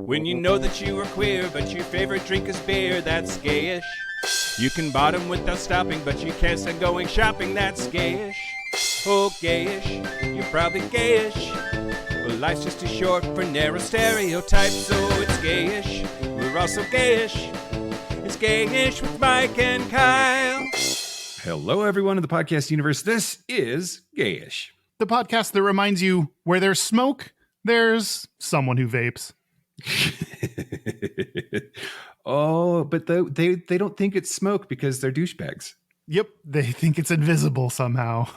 When you know that you are queer, but your favorite drink is beer, that's gayish. You can bottom without stopping, but you can't stand going shopping, that's gayish. Oh, gayish, you're probably gayish. Well, life's just too short for narrow stereotypes, so it's gayish. We're also gayish. It's Gayish with Mike and Kyle. Hello, everyone in the podcast universe. This is Gayish, the podcast that reminds you where there's smoke, there's someone who vapes. Oh, but they don't think it's smoke because they're douchebags. Yep, they think it's invisible somehow.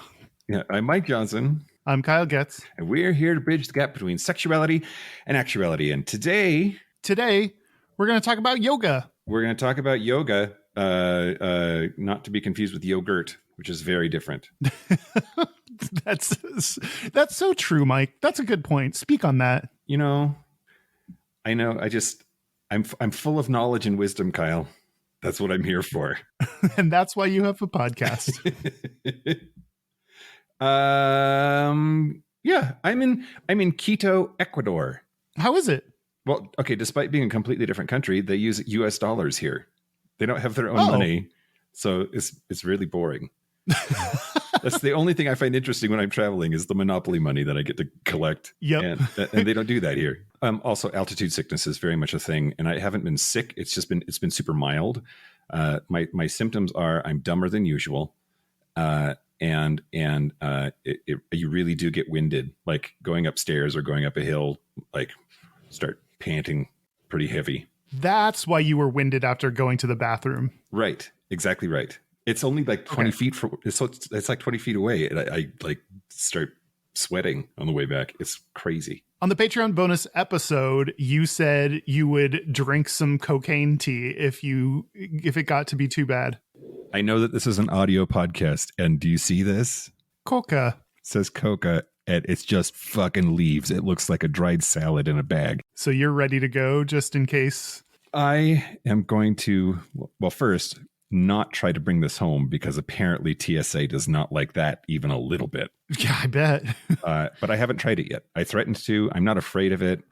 Yeah, I'm Mike Johnson. I'm Kyle Getz. And we're here to bridge the gap between sexuality and actuality. And today, we're going to talk about yoga. We're going to talk about yoga, not to be confused with yogurt, which is very different. That's so true, Mike. That's a good point. Speak on that. You know, I know. I'm full of knowledge and wisdom, Kyle. That's what I'm here for. And that's why you have a podcast. Yeah, I'm in Quito, Ecuador. How is it? Well, okay, despite being a completely different country, they use US dollars here. They don't have their own money. So it's really boring. That's the only thing I find interesting when I'm traveling is the monopoly money that I get to collect. Yep. And they don't do that here. Also, altitude sickness is very much a thing. And I haven't been sick. It's been super mild. My symptoms are I'm dumber than usual. And you really do get winded, like going upstairs or going up a hill, like start panting pretty heavy. That's why you were winded after going to the bathroom. Right. Exactly right. It's only like 20 feet so it's like 20 feet away. And I like start sweating on the way back. It's crazy. On the Patreon bonus episode, you said you would drink some cocaine tea if it got to be too bad. I know that this is an audio podcast, and do you see this? Coca. It says coca, and it's just fucking leaves. It looks like a dried salad in a bag. So you're ready to go just in case? I am going to, well, first, not try to bring this home because apparently TSA does not like that even a little bit. Yeah, I bet. But I haven't tried it yet. I threatened to. I'm not afraid of it.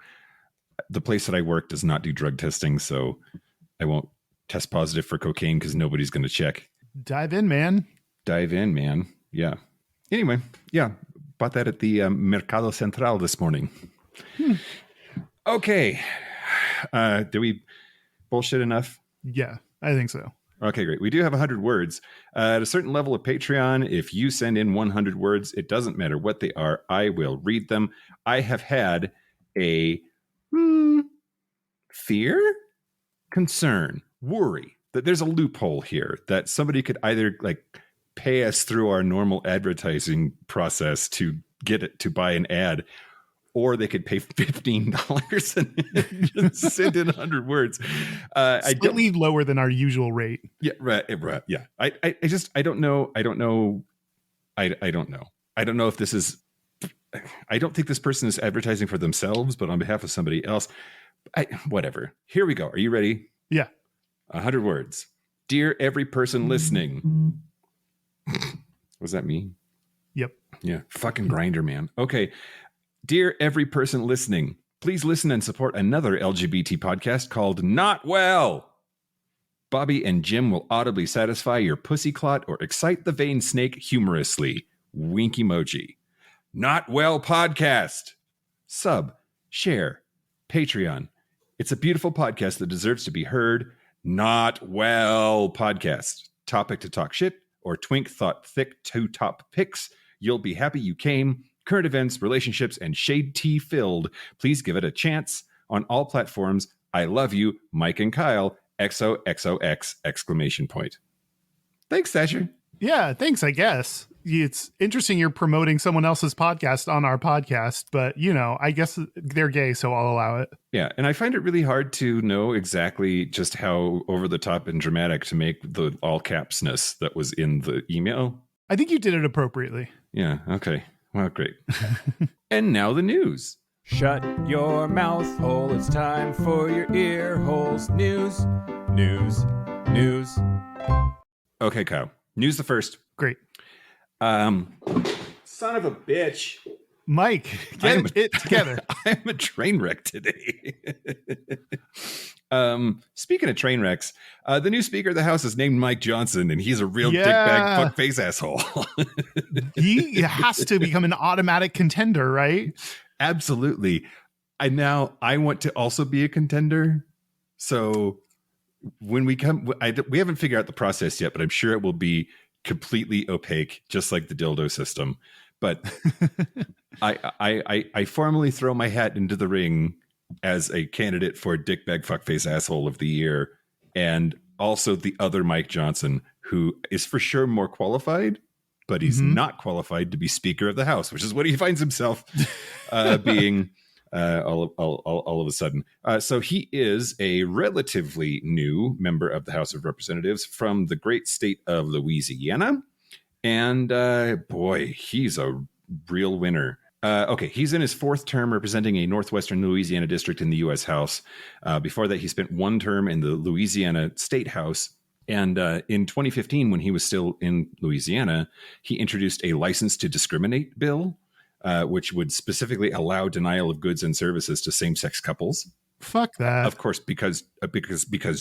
The place that I work does not do drug testing, so I won't test positive for cocaine because nobody's going to check. Dive in, man. Yeah. Anyway, yeah. Bought that at the Mercado Central this morning. Okay. Did we bullshit enough? Yeah, I think so. Okay, great. We do have 100 words. At a certain level of Patreon, if you send in 100 words, it doesn't matter what they are. I will read them. I have had a fear, concern, worry that there's a loophole here that somebody could either like pay us through our normal advertising process to get it to buy an ad, or they could pay $15 and just send in 100 words. Slightly lower than our usual rate. Yeah, right. Yeah. I don't know. I don't know if this is, I don't think this person is advertising for themselves, but on behalf of somebody else. Whatever. Here we go. Are you ready? Yeah. 100 words. Dear every person listening. Was that me? Yep. Yeah. Fucking grinder, man. Okay. Dear every person listening, please listen and support another LGBT podcast called Not Well. Bobby and Jim will audibly satisfy your pussy clot or excite the vein snake humorously. Wink emoji. Not Well podcast. Sub, share, Patreon. It's a beautiful podcast that deserves to be heard. Not Well podcast. Topic to talk shit or twink thought thick two top picks. You'll be happy you came. Current events, relationships, and shade tea filled. Please give it a chance on all platforms. I love you, Mike and Kyle. XOXOX exclamation point. Thanks, Thatcher. Yeah, thanks, I guess. It's interesting you're promoting someone else's podcast on our podcast, but, you know, I guess they're gay, so I'll allow it. Yeah, and I find it really hard to know exactly just how over the top and dramatic to make the all capsness that was in the email. I think you did it appropriately. Yeah, okay. Well, great. And now the news. Shut your mouth hole. It's time for your ear holes. News. Okay, Kyle. News the first. Great. Son of a bitch. Mike, get it together. I'm a train wreck today. Speaking of train wrecks, the new Speaker of the House is named Mike Johnson, and he's a real dickbag fuckface asshole. He has to become an automatic contender, right? Absolutely. I want to also be a contender. So when we come, we haven't figured out the process yet, but I'm sure it will be completely opaque, just like the dildo system. But I formally throw my hat into the ring as a candidate for dickbag fuckface asshole of the year, and also the other Mike Johnson, who is for sure more qualified, but he's not qualified to be Speaker of the House, which is what he finds himself being all of a sudden. So he is a relatively new member of the House of Representatives from the great state of Louisiana. And boy, he's a real winner. Okay, he's in his fourth term representing a northwestern Louisiana district in the U.S. House. Before that, he spent one term in the Louisiana State House. And in 2015, when he was still in Louisiana, he introduced a license to discriminate bill, which would specifically allow denial of goods and services to same-sex couples. Fuck that. Of course, because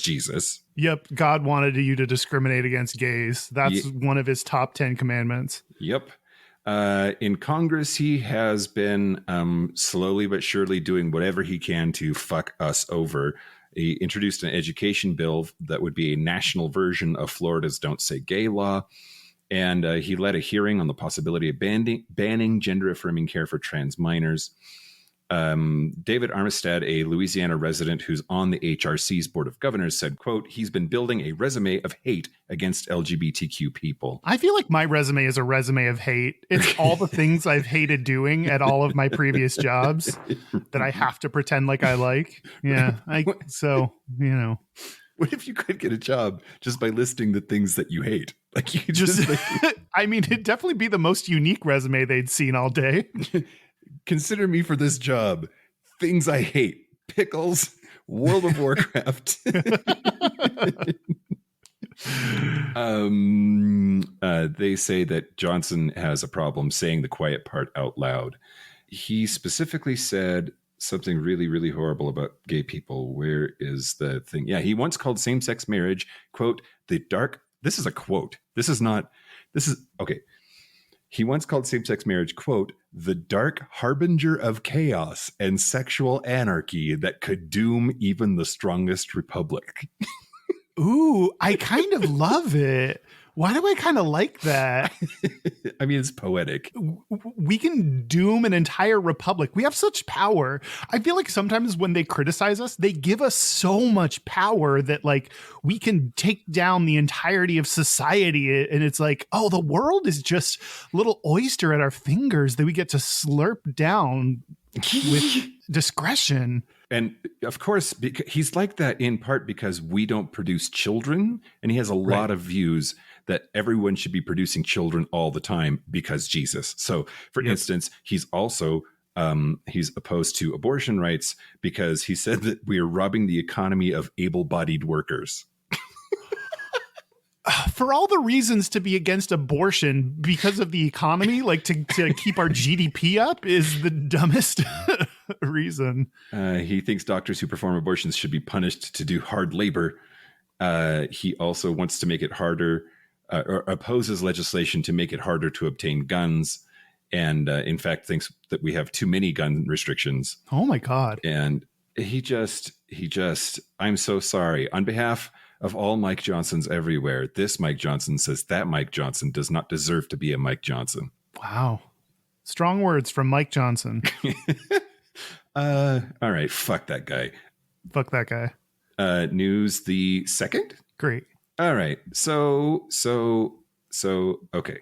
Jesus. Yep, God wanted you to discriminate against gays. That's one of his top 10 commandments. Yep. In Congress, he has been slowly but surely doing whatever he can to fuck us over. He introduced an education bill that would be a national version of Florida's Don't Say Gay law. And he led a hearing on the possibility of banning gender-affirming care for trans minors. David Armistead, a Louisiana resident who's on the HRC's Board of Governors, said, quote, he's been building a resume of hate against LGBTQ people. I feel like my resume is a resume of hate. It's all the things I've hated doing at all of my previous jobs that I have to pretend like I like. Yeah. What if you could get a job just by listing the things that you hate? Like you I mean, it'd definitely be the most unique resume they'd seen all day. Consider me for this job. Things I hate. Pickles, World of Warcraft. They say that Johnson has a problem saying the quiet part out loud. He specifically said something really, really horrible about gay people. Where is the thing? Yeah, he once called same-sex marriage, quote, this is a quote. Okay. He once called same-sex marriage, quote, the dark harbinger of chaos and sexual anarchy that could doom even the strongest republic. Ooh, I kind of love it. Why do I kind of like that? I mean, it's poetic. We can doom an entire republic. We have such power. I feel like sometimes when they criticize us, they give us so much power that like we can take down the entirety of society. And it's like, oh, the world is just a little oyster at our fingers that we get to slurp down with discretion. And of course, he's like that in part because we don't produce children, and he has a lot of views that everyone should be producing children all the time because Jesus. So, for instance, he's also he's opposed to abortion rights because he said that we are robbing the economy of able-bodied workers. For all the reasons to be against abortion because of the economy, like to keep our GDP up is the dumbest reason. He thinks doctors who perform abortions should be punished to do hard labor. He also wants to make it harder or opposes legislation to make it harder to obtain guns. And in fact, thinks that we have too many gun restrictions. Oh, my God. And he just, I'm so sorry. On behalf of all Mike Johnsons everywhere, this Mike Johnson says that Mike Johnson does not deserve to be a Mike Johnson. Wow. Strong words from Mike Johnson. All right. Fuck that guy. Fuck that guy. News the second? Great. All right. So, okay.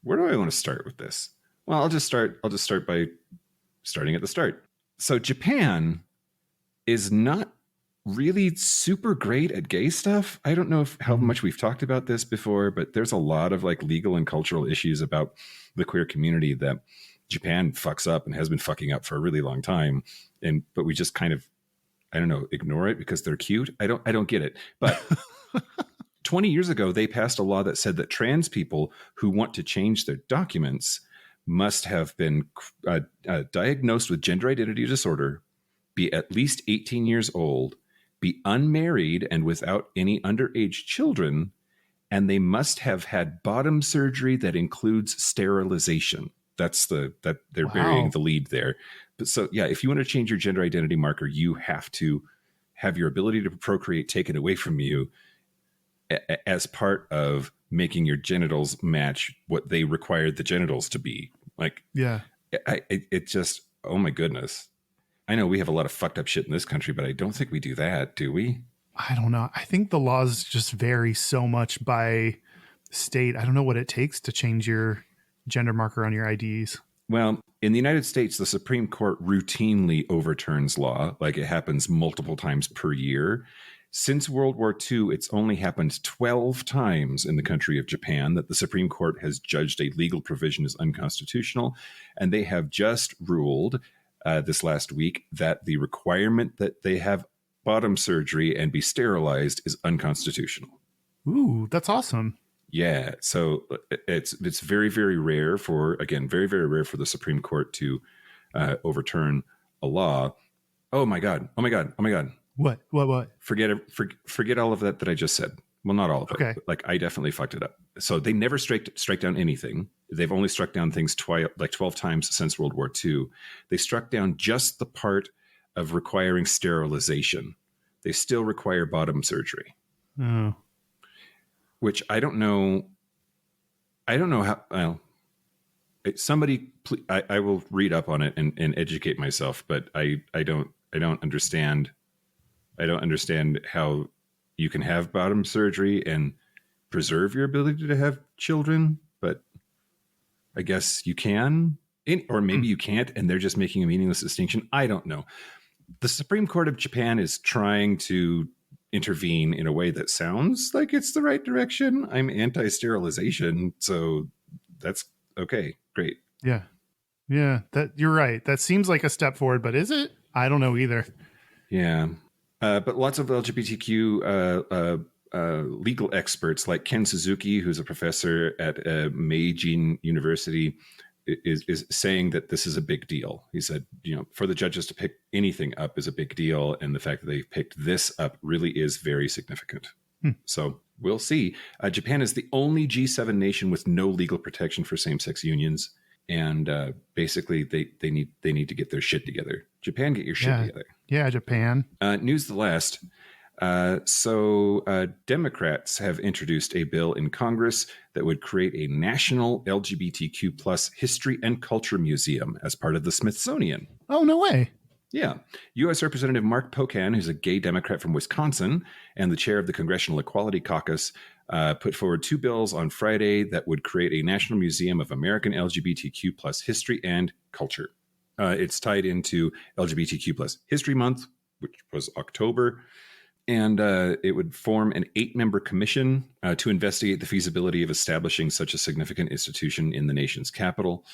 Where do I want to start with this? Well, I'll just start by starting at the start. So Japan is not really super great at gay stuff. I don't know how much we've talked about this before, but there's a lot of like legal and cultural issues about the queer community that Japan fucks up and has been fucking up for a really long time. But we just kind of, I don't know, ignore it because they're cute. I don't get it. But 20 years ago, they passed a law that said that trans people who want to change their documents must have been diagnosed with gender identity disorder, be at least 18 years old, be unmarried and without any underage children, and they must have had bottom surgery that includes sterilization. They're burying the lead there. But so, yeah, if you want to change your gender identity marker, you have to have your ability to procreate taken away from you as part of making your genitals match what they required the genitals to be. Like, yeah, it just, oh my goodness. I know we have a lot of fucked up shit in this country, but I don't think we do that, do we? I don't know. I think the laws just vary so much by state. I don't know what it takes to change your gender marker on your IDs. Well, in the United States, the Supreme Court routinely overturns law, like it happens multiple times per year. Since World War II, it's only happened 12 times in the country of Japan that the Supreme Court has judged a legal provision as unconstitutional. And they have just ruled this last week that the requirement that they have bottom surgery and be sterilized is unconstitutional. Ooh, that's awesome. Yeah. So it's very, very rare for the Supreme Court to overturn a law. Oh my God. What? Forget all of that I just said. Well, not all of Okay. it. But like I definitely fucked it up. So they never strike down anything. They've only struck down things 12 times since World War II. They struck down just the part of requiring sterilization. They still require bottom surgery. Oh. Which I don't know how. Well, somebody, I will read up on it and educate myself. But I don't understand. I don't understand how you can have bottom surgery and preserve your ability to have children. But I guess you can, or maybe you can't, and they're just making a meaningless distinction. I don't know. The Supreme Court of Japan is trying to intervene in a way that sounds like it's the right direction. I'm anti-sterilization, so that's okay. Great. Yeah. That you're right. That seems like a step forward, but is it? I don't know either. Yeah, but lots of LGBTQ legal experts like Ken Suzuki, who's a professor at Meijin University, is saying that this is a big deal. He said, for the judges to pick anything up is a big deal. And the fact that they picked this up really is very significant. So we'll see. Japan is the only G7 nation with no legal protection for same-sex unions. And basically, they need to get their shit together. Japan, get your shit together. Yeah, Japan. News the last. So Democrats have introduced a bill in Congress that would create a national LGBTQ plus history and culture museum as part of the Smithsonian. Oh, no way. Yeah. U.S. Representative Mark Pocan, who's a gay Democrat from Wisconsin and the chair of the Congressional Equality Caucus, put forward 2 bills on Friday that would create a national museum of American LGBTQ plus history and culture. It's tied into LGBTQ plus History Month, which was October. And it would form an 8-member commission to investigate the feasibility of establishing such a significant institution in the nation's capital.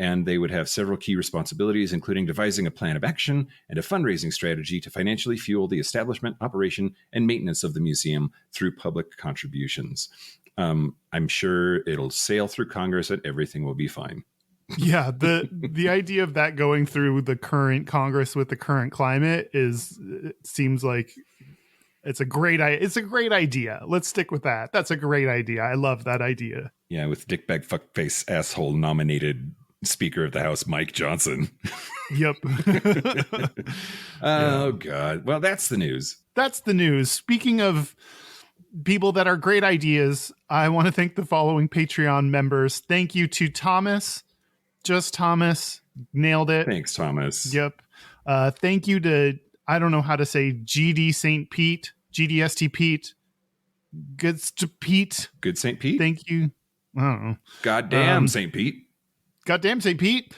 And they would have several key responsibilities, including devising a plan of action and a fundraising strategy to financially fuel the establishment, operation, and maintenance of the museum through public contributions. I'm sure it'll sail through Congress and everything will be fine. Yeah, the idea of that going through the current Congress with the current climate seems like it's a great idea. Let's stick with that. That's a great idea. I love that idea. Yeah, with dickbag fuckface asshole nominated Speaker of the House Mike Johnson. Yep. Oh God. Well, that's the news. That's the news. Speaking of people that are great ideas, I want to thank the following Patreon members. Thank you to Thomas. Just Thomas. Nailed it. Thanks, Thomas. Yep. Thank you to, I don't know how to say, GD St. Pete, GDST Pete, Good Pete. Good St. Pete. Thank you. I don't know. Goddamn St. Pete. Goddamn St. Pete.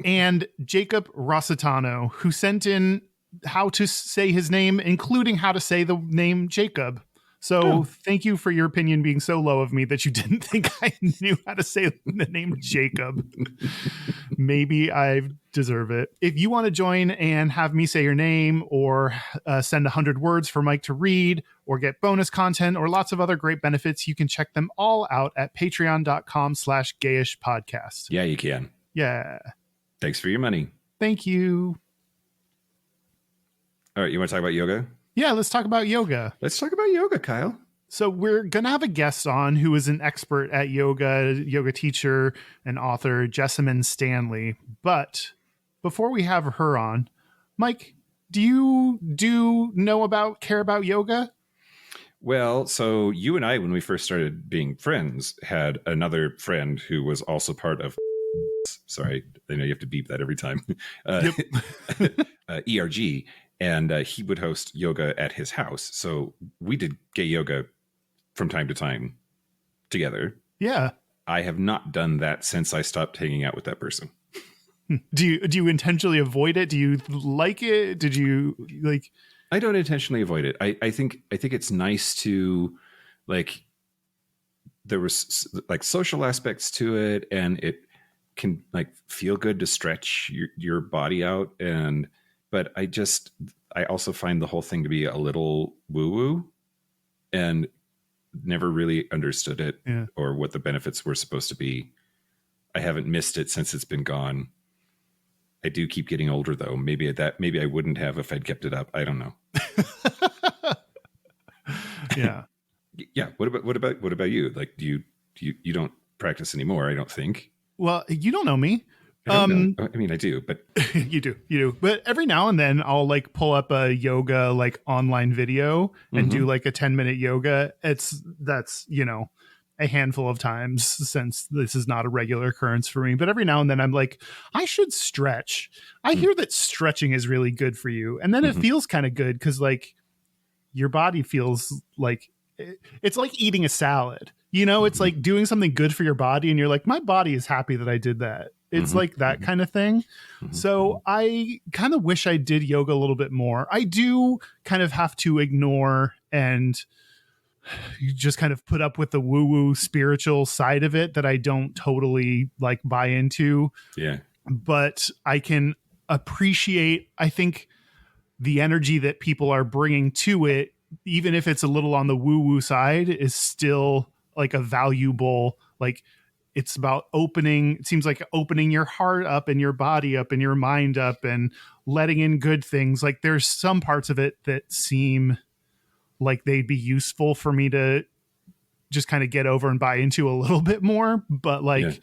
And Jacob Rossitano, who sent in how to say his name, including how to say the name Jacob. So thank you for your opinion being so low of me that you didn't think I knew how to say the name Jacob. Maybe I deserve it. If you want to join and have me say your name or send 100 words for Mike to read or get bonus content or lots of other great benefits, you can check them all out at patreon.com/Gayish podcast. Yeah, you can. Yeah. Thanks for your money. Thank you. All right. You want to talk about yoga? Yeah, let's talk about yoga. Let's talk about yoga, Kyle. So we're going to have a guest on who is an expert at yoga teacher and author, Jessamyn Stanley. But before we have her on, Mike, do you care about yoga? Well, so you and I, when we first started being friends, had another friend who was also part of, sorry, I know you have to beep that every time, ERG, and he would host yoga at his house. So we did gay yoga from time to time together. Yeah. I have not done that since I stopped hanging out with that person. Do you intentionally avoid it? Do you like it? Did you like? I don't intentionally avoid it. I think it's nice to, like, there was like social aspects to it, and it can like feel good to stretch your body out. But I also find the whole thing to be a little woo-woo, and never really understood it or what the benefits were supposed to be. I haven't missed it since it's been gone. I do keep getting older though. Maybe I wouldn't have if I'd kept it up. I don't know. Yeah. Yeah. What about you? Like, you don't practice anymore, I don't think. Well, you don't know me. I mean, I do, but you do. But every now and then I'll like pull up a yoga like online video and do like a 10-minute yoga. That's a handful of times, since this is not a regular occurrence for me. But every now and then I'm like, I should stretch. I hear that stretching is really good for you. And then it feels kind of good because like your body feels like it's like eating a salad. It's like doing something good for your body. And you're like, my body is happy that I did that. It's like that kind of thing. So I kind of wish I did yoga a little bit more. I do kind of have to ignore and you just kind of put up with the woo-woo spiritual side of it that I don't totally like buy into. Yeah. But I can appreciate, I think, the energy that people are bringing to it, even if it's a little on the woo-woo side, is still like a valuable, like, it's about it seems like opening your heart up and your body up and your mind up and letting in good things. Like, there's some parts of it that seem like they'd be useful for me to just kind of get over and buy into a little bit more. But like,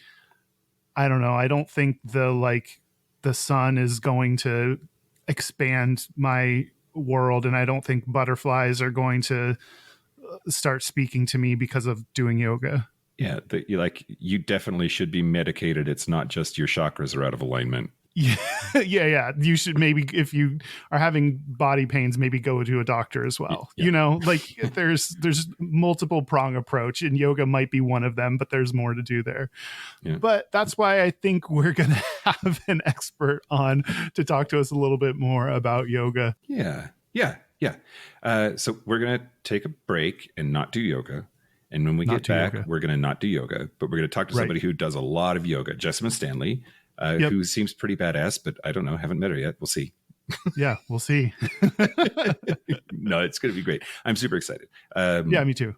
I don't know. I don't think the sun is going to expand my world. And I don't think butterflies are going to start speaking to me because of doing yoga. Yeah, you definitely should be medicated. It's not just your chakras are out of alignment. Yeah. You should maybe, if you are having body pains, maybe go to a doctor as well. Yeah. Like there's multiple prong approach, and yoga might be one of them, but there's more to do there. Yeah. But that's why I think we're going to have an expert on to talk to us a little bit more about yoga. Yeah. So we're going to take a break and not do yoga. And when we get back, we're going to not do yoga, but we're going to talk to somebody who does a lot of yoga, Jessamyn Stanley, who seems pretty badass, but I don't know. Haven't met her yet. We'll see. Yeah, we'll see. No, it's going to be great. I'm super excited. Yeah, me too.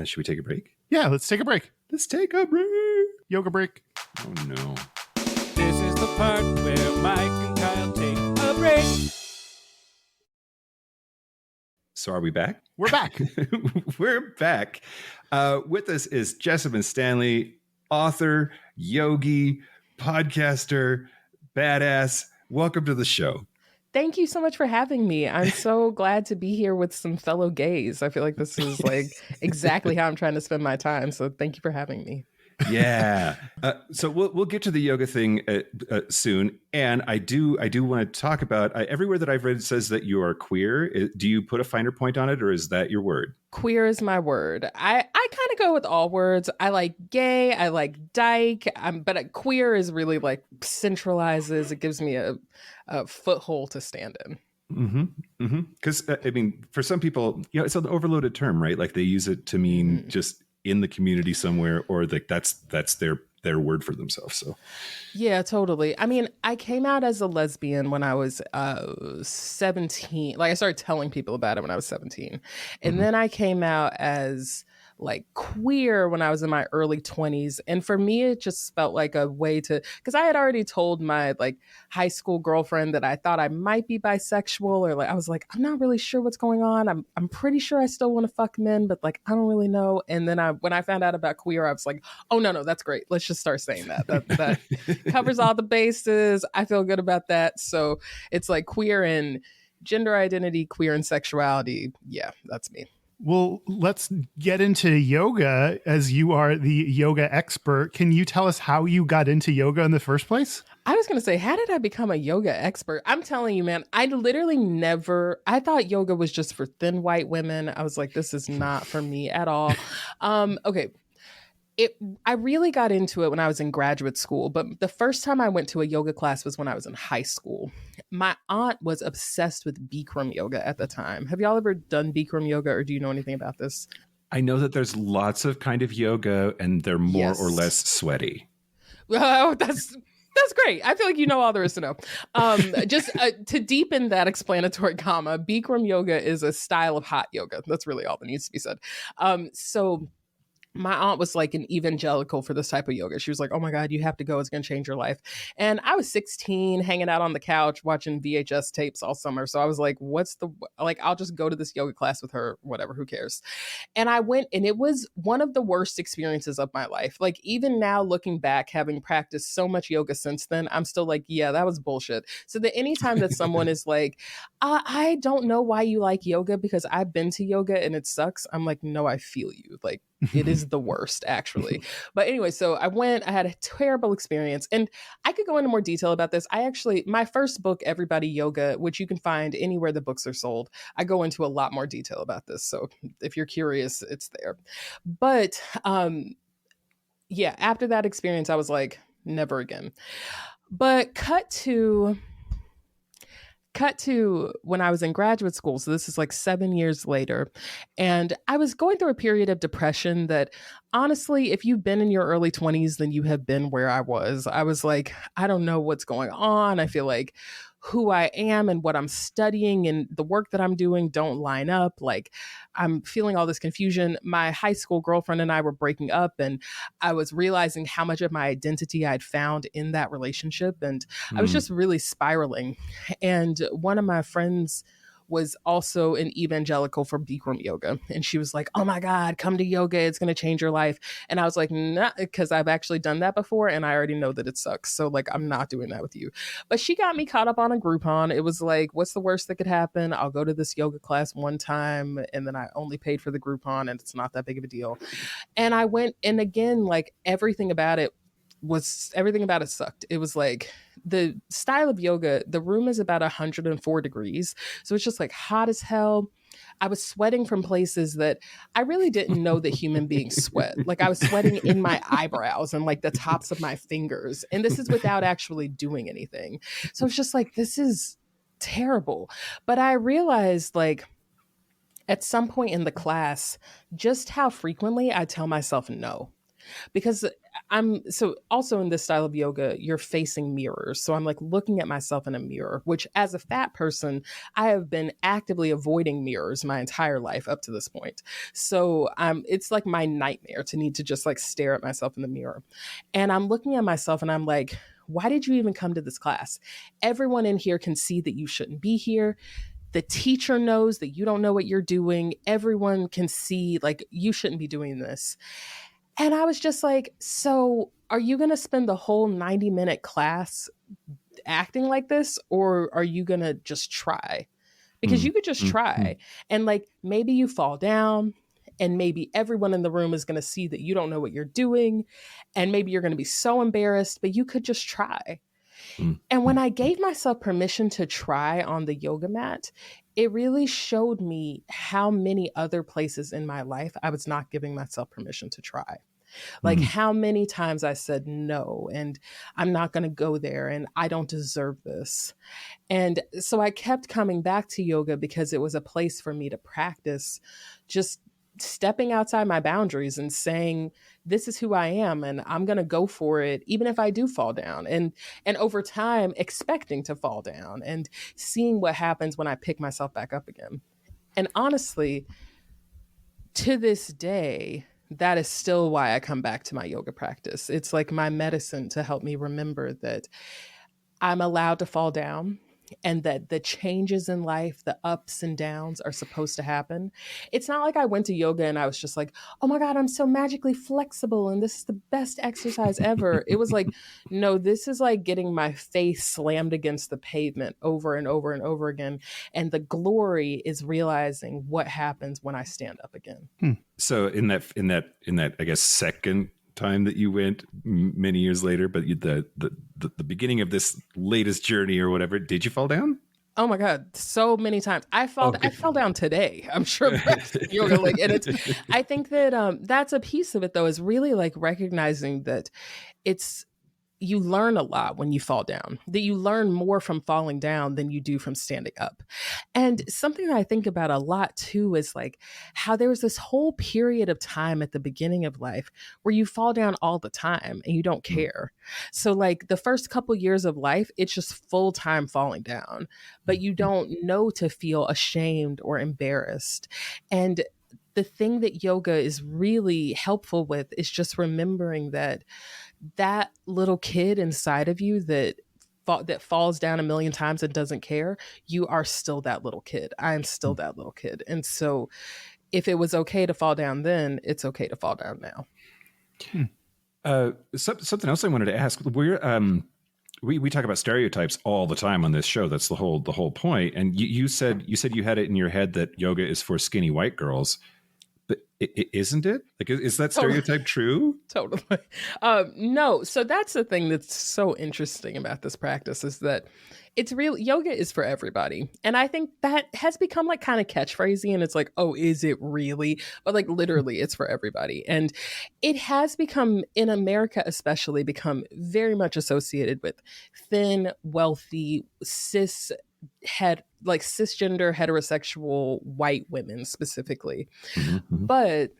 Should we take a break? Yeah, let's take a break. Let's take a break. Yoga break. Oh, no. This is the part where Mike and Kyle take a break. So are we back? We're back. We're back. With us is Jessamyn Stanley, author, yogi, podcaster, badass. Welcome to the show. Thank you so much for having me. I'm so glad to be here with some fellow gays. I feel like this is like exactly how I'm trying to spend my time. So thank you for having me. Yeah. So we'll get to the yoga thing soon. And I do want to talk about everywhere that I've read, it says that you are queer. Do you put a finer point on it, or is that your word? Queer is my word. I kind of go with all words. I like gay. I like dyke. But queer is really like centralizes. It gives me a foothold to stand in. Because I mean, for some people, it's an overloaded term, right? Like they use it to mean just in the community somewhere, or like that's their word for themselves. So yeah, totally. I mean, I came out as a lesbian when I was 17. Like I started telling people about it when I was 17. And then I came out as like queer when I was in my early 20s. And for me, it just felt like a way to, because I had already told my like high school girlfriend that I thought I might be bisexual, or like I was like, I'm not really sure what's going on. I'm pretty sure I still want to fuck men, but like I don't really know. And then when I found out about queer, I was like, oh no, that's great. Let's just start saying that. That covers all the bases. I feel good about that. So it's like queer and gender identity, queer and sexuality. Yeah, that's me. Well, let's get into yoga, as you are the yoga expert. Can you tell us how you got into yoga in the first place? I was going to say, how did I become a yoga expert? I'm telling you, man, I literally I thought yoga was just for thin white women. I was like, this is not for me at all. Okay. I really got into it when I was in graduate school, but the first time I went to a yoga class was when I was in high school. My aunt was obsessed with Bikram yoga at the time. Have y'all ever done Bikram yoga, or do you know anything about this? I know that there's lots of kind of yoga, and they're more or less sweaty. Oh, that's great. I feel like you know all there is to know. Just to deepen that explanatory comma, Bikram yoga is a style of hot yoga. That's really all that needs to be said. So my aunt was like an evangelical for this type of yoga. She was like, oh my God, you have to go. It's going to change your life. And I was 16, hanging out on the couch, watching VHS tapes all summer. So I was like, I'll just go to this yoga class with her, whatever, who cares? And I went, and it was one of the worst experiences of my life. Like, even now looking back, having practiced so much yoga since then, I'm still like, yeah, that was bullshit. So that anytime that someone is like, I don't know why you like yoga because I've been to yoga and it sucks, I'm like, no, I feel you. Like, it is the worst, actually. But anyway, so I had a terrible experience, and I could go into more detail about this. My first book, Everybody Yoga, which you can find anywhere the books are sold, I go into a lot more detail about this. So if you're curious, it's there. But yeah, after that experience, I was like, never again. But cut to when I was in graduate school. So this is like 7 years later. And I was going through a period of depression that, honestly, if you've been in your early 20s, then you have been where I was. I was like, I don't know what's going on. I feel like who I am and what I'm studying and the work that I'm doing don't line up. Like, I'm feeling all this confusion. My high school girlfriend and I were breaking up, and I was realizing how much of my identity I'd found in that relationship. And I was just really spiraling. And one of my friends was also an evangelical for Bikram yoga. And she was like, oh my God, come to yoga. It's going to change your life. And I was like, nah, because I've actually done that before and I already know that it sucks. So like, I'm not doing that with you. But she got me caught up on a Groupon. It was like, what's the worst that could happen? I'll go to this yoga class one time, and then I only paid for the Groupon, and it's not that big of a deal. And I went, and again, like everything about it sucked. It was like, the style of yoga, the room is about 104 degrees. So it's just like hot as hell. I was sweating from places that I really didn't know that human beings sweat. Like, I was sweating in my eyebrows and like the tops of my fingers. And this is without actually doing anything. So it's just like, this is terrible. But I realized, like, at some point in the class, just how frequently I tell myself no. Because so also in this style of yoga, you're facing mirrors. So I'm like looking at myself in a mirror, which as a fat person, I have been actively avoiding mirrors my entire life up to this point. So it's like my nightmare to need to just like stare at myself in the mirror. And I'm looking at myself and I'm like, why did you even come to this class? Everyone in here can see that you shouldn't be here. The teacher knows that you don't know what you're doing. Everyone can see, like, you shouldn't be doing this. And I was just like, so are you going to spend the whole 90-minute class acting like this? Or are you going to just try? Because you could just try. And like, maybe you fall down, and maybe everyone in the room is going to see that you don't know what you're doing. And maybe you're going to be so embarrassed, but you could just try. And when I gave myself permission to try on the yoga mat, it really showed me how many other places in my life I was not giving myself permission to try. Like how many times I said no, and I'm not going to go there, and I don't deserve this. And so I kept coming back to yoga because it was a place for me to practice just stepping outside my boundaries and saying, this is who I am, and I'm going to go for it, even if I do fall down. And over time, expecting to fall down and seeing what happens when I pick myself back up again. And honestly, to this day, that is still why I come back to my yoga practice. It's like my medicine to help me remember that I'm allowed to fall down and that the changes in life, the ups and downs are supposed to happen. It's not like I went to yoga and I was just like, oh my God, I'm so magically flexible and this is the best exercise ever. It was like, no, this is like getting my face slammed against the pavement over and over and over again. And the glory is realizing what happens when I stand up again. So in that, I guess, second time that you went many years later, but the beginning of this latest journey or whatever, did you fall down? Oh my God, so many times. I fell down today. I'm sure that's yoga. Like, and I think that that's a piece of it though, is really like recognizing that you learn a lot when you fall down, that you learn more from falling down than you do from standing up. And something that I think about a lot too is like how there was this whole period of time at the beginning of life where you fall down all the time and you don't care. So like the first couple years of life, it's just full time falling down, but you don't know to feel ashamed or embarrassed. And the thing that yoga is really helpful with is just remembering that little kid inside of you that falls down a million times and doesn't care, you are still that little kid. I am still that little kid. And so if it was okay to fall down then, it's okay to fall down now. Something else I wanted to ask. We talk about stereotypes all the time on this show. That's the whole point. And you said you had it in your head that yoga is for skinny white girls. But isn't it? Like, is that stereotype true? Totally. No. So that's the thing that's so interesting about this practice is that it's real. Yoga is for everybody. And I think that has become like kind of catchphrasy and it's like, oh, is it really? But like literally it's for everybody. And it has become, in America especially, become very much associated with thin, wealthy, cisgender heterosexual white women specifically. Mm-hmm. But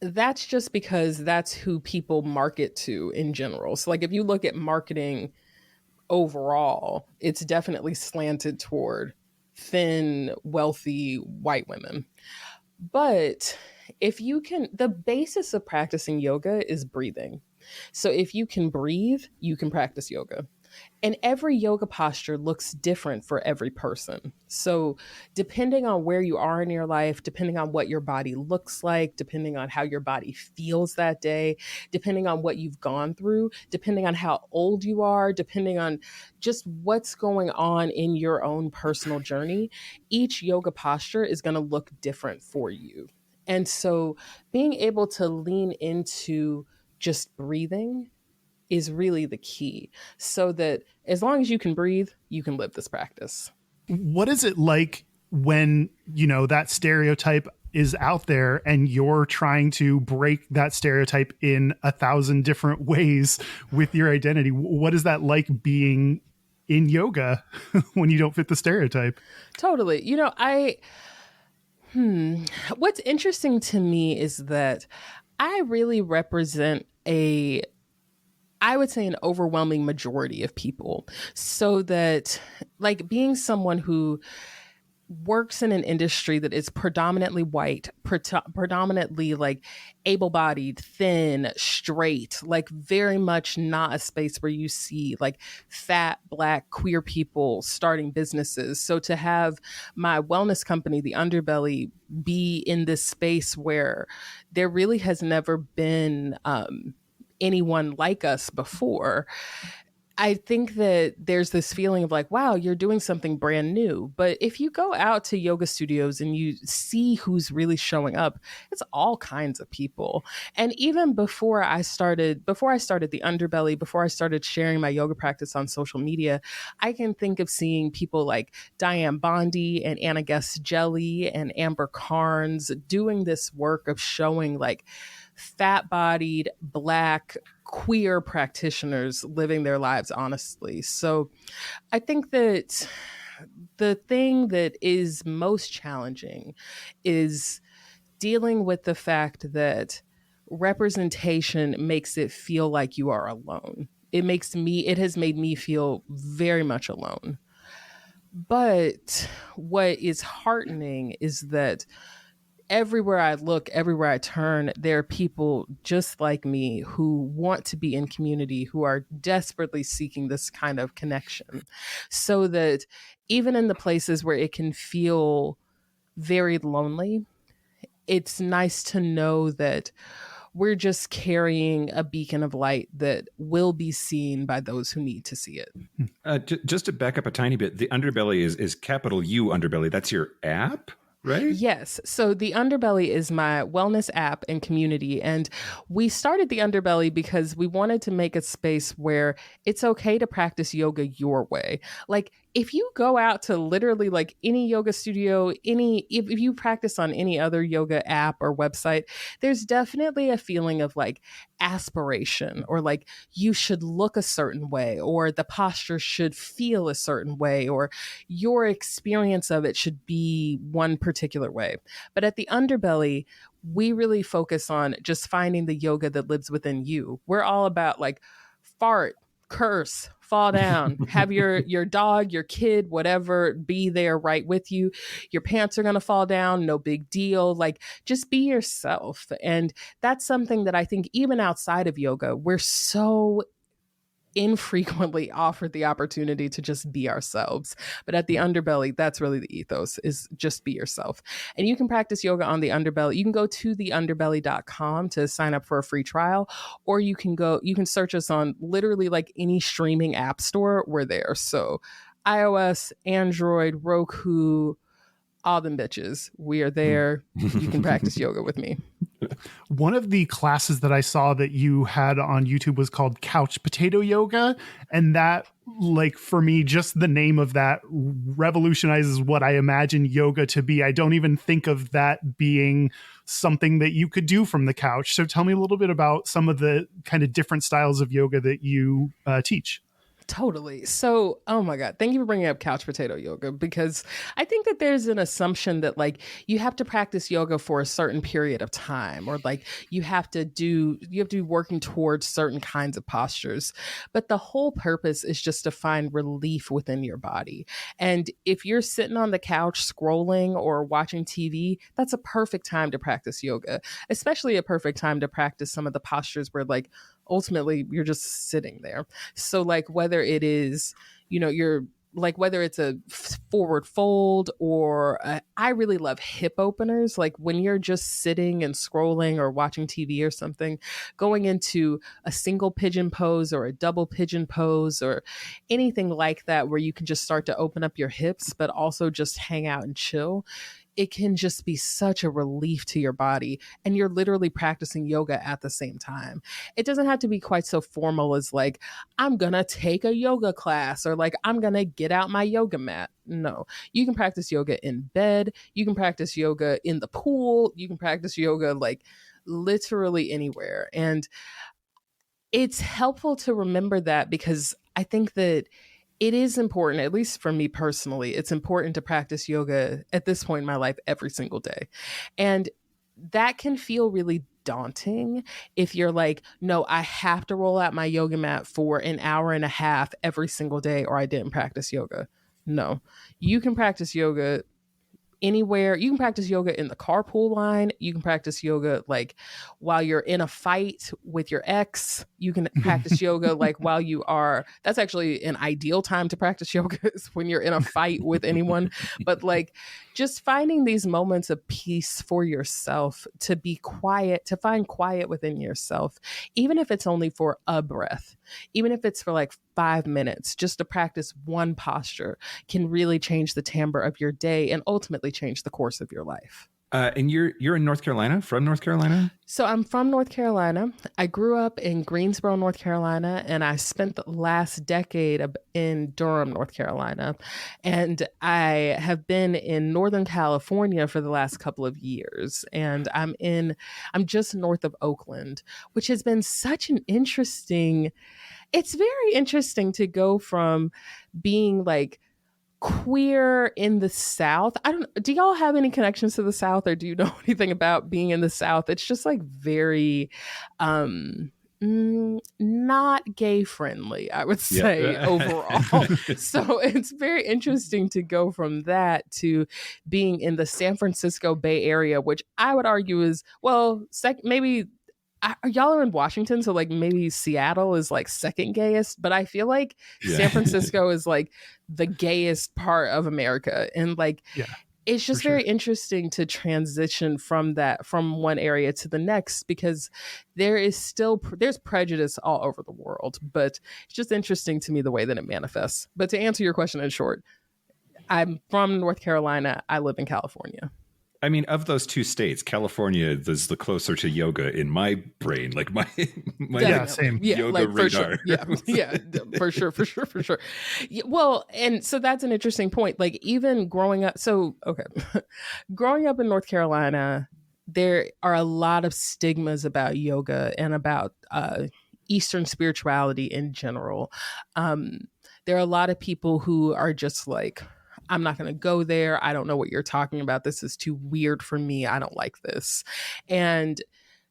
that's just because that's who people market to in general. So like if you look at marketing overall, it's definitely slanted toward thin, wealthy white women. But the basis of practicing yoga is breathing. So if you can breathe, you can practice yoga. And every yoga posture looks different for every person. So depending on where you are in your life, depending on what your body looks like, depending on how your body feels that day, depending on what you've gone through, depending on how old you are, depending on just what's going on in your own personal journey, each yoga posture is going to look different for you. And so being able to lean into just breathing is really the key, so that as long as you can breathe, you can live this practice. What is it like when, that stereotype is out there and you're trying to break that stereotype in 1,000 different ways with your identity? What is that like being in yoga when you don't fit the stereotype? Totally. What's interesting to me is that I really represent I would say an overwhelming majority of people. So that like being someone who works in an industry that is predominantly white, predominantly like able-bodied, thin, straight, like very much not a space where you see like fat, Black, queer people starting businesses. So to have my wellness company, The Underbelly, be in this space where there really has never been anyone like us before, I think that there's this feeling of like, wow, you're doing something brand new. But if you go out to yoga studios and you see who's really showing up, it's all kinds of people. And even before I started The Underbelly, before I started sharing my yoga practice on social media, I can think of seeing people like Diane Bondi and Anna Guest Jelly and Amber Carnes doing this work of showing like fat-bodied, Black, queer practitioners living their lives honestly. So I think that the thing that is most challenging is dealing with the fact that representation makes it feel like you are alone. It has made me feel very much alone. But what is heartening is that everywhere I look, everywhere I turn, there are people just like me who want to be in community, who are desperately seeking this kind of connection, so that even in the places where it can feel very lonely, it's nice to know that we're just carrying a beacon of light that will be seen by those who need to see it. Just to back up a tiny bit, the Underbelly is capital U Underbelly. That's your app, right? Yes. So the Underbelly is my wellness app and community. And we started the Underbelly because we wanted to make a space where it's okay to practice yoga your way. Like, if you go out to literally like any yoga studio, if you practice on any other yoga app or website, there's definitely a feeling of like aspiration, or like you should look a certain way, or the posture should feel a certain way, or your experience of it should be one particular way. But at the Underbelly, we really focus on just finding the yoga that lives within you. We're all about like fart, curse, fall down, have your dog, your kid, whatever, be there right with you. Your pants are going to fall down, no big deal. Like, just be yourself. And that's something that I think even outside of yoga, we're so infrequently offered the opportunity to just be ourselves. But at the Underbelly, that's really the ethos, is just be yourself. And you can practice yoga on the Underbelly. You can go to theunderbelly.com to sign up for a free trial, or you can search us on literally like any streaming app store. We're there. So iOS, Android, Roku, all them bitches, we are there. You can practice yoga with me. One of the classes that I saw that you had on YouTube was called Couch Potato Yoga. And that, like, for me, just the name of that revolutionizes what I imagine yoga to be. I don't even think of that being something that you could do from the couch. So tell me a little bit about some of the kind of different styles of yoga that you teach. Totally. So, oh my God, thank you for bringing up couch potato yoga, because I think that there's an assumption that like you have to practice yoga for a certain period of time, or like you have to be working towards certain kinds of postures. But the whole purpose is just to find relief within your body. And if you're sitting on the couch scrolling or watching TV, that's a perfect time to practice yoga, especially a perfect time to practice some of the postures where like ultimately you're just sitting there. So like whether it is, whether it's a forward fold, or I really love hip openers. Like when you're just sitting and scrolling or watching TV or something, going into a single pigeon pose or a double pigeon pose or anything like that, where you can just start to open up your hips, but also just hang out and chill. It can just be such a relief to your body, and you're literally practicing yoga at the same time. It doesn't have to be quite so formal as like, I'm gonna take a yoga class, or like, I'm gonna get out my yoga mat. No, you can practice yoga in bed. You can practice yoga in the pool. You can practice yoga like literally anywhere. And it's helpful to remember that, because I think that it is important, at least for me personally, it's important to practice yoga at this point in my life every single day. And that can feel really daunting if you're like, no, I have to roll out my yoga mat for an hour and a half every single day, or I didn't practice yoga. No, you can practice yoga anywhere. You can practice yoga in the carpool line. You can practice yoga like while you're in a fight with your ex. You can practice yoga like while you are, that's actually an ideal time to practice yoga, is when you're in a fight with anyone. But like just finding these moments of peace for yourself, to be quiet, to find quiet within yourself, even if it's only for a breath, even if it's for like 5 minutes, just to practice one posture can really change the timbre of your day and ultimately change the course of your life. And you're in North Carolina, from North Carolina? So I'm from North Carolina. I grew up in Greensboro, North Carolina, and I spent the last decade in Durham, North Carolina. And I have been in Northern California for the last couple of years. And I'm just north of Oakland, which has been such an interesting, it's very interesting to go from being like queer in the South. Do y'all have any connections to the South, or do you know anything about being in the South? It's just like very Not gay friendly, I would say, overall. So it's very interesting to go from that to being in the San Francisco Bay Area, which I would argue is, well, maybe y'all are in Washington, so like maybe Seattle is like second gayest, but I feel like San Francisco is like the gayest part of America. And like, it's just very interesting to transition from one area to the next, because there's prejudice all over the world, but it's just interesting to me the way that it manifests. But to answer your question in short, I'm from North Carolina. I live in California. I mean, of those two states, California is the closer to yoga in my brain. Like my same. Yoga like radar. For sure. For sure. Yeah, well, and so that's an interesting point. Like even growing up, growing up in North Carolina, there are a lot of stigmas about yoga and about Eastern spirituality in general. There are a lot of people who are just like, I'm not going to go there. I don't know what you're talking about. This is too weird for me. I don't like this. And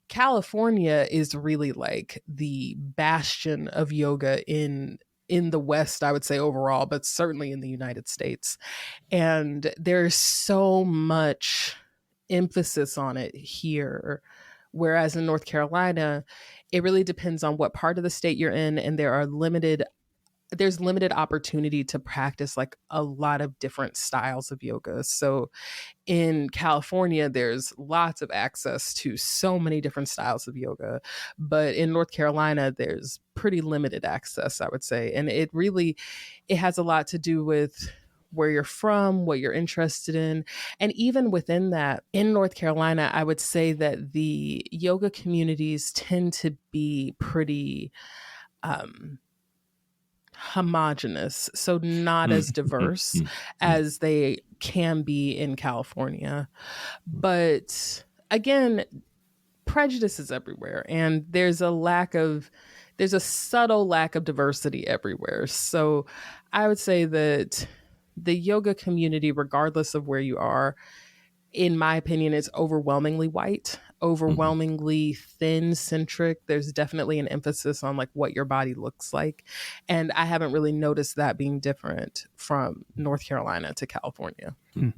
California is really like the bastion of yoga in the West, I would say overall, but certainly in the United States. And there's so much emphasis on it here. Whereas in North Carolina, it really depends on what part of the state you're in. And there's limited opportunity to practice like a lot of different styles of yoga. So in California, there's lots of access to so many different styles of yoga, but in North Carolina, there's pretty limited access, I would say. And it has a lot to do with where you're from, what you're interested in. And even within that, in North Carolina, I would say that the yoga communities tend to be pretty, homogenous, so not as diverse as they can be in California. But again, prejudice is everywhere, and there's a subtle lack of diversity everywhere. So I would say that the yoga community, regardless of where you are, in my opinion, is overwhelmingly white, overwhelmingly thin-centric. There's definitely an emphasis on like what your body looks like. And I haven't really noticed that being different from North Carolina to California.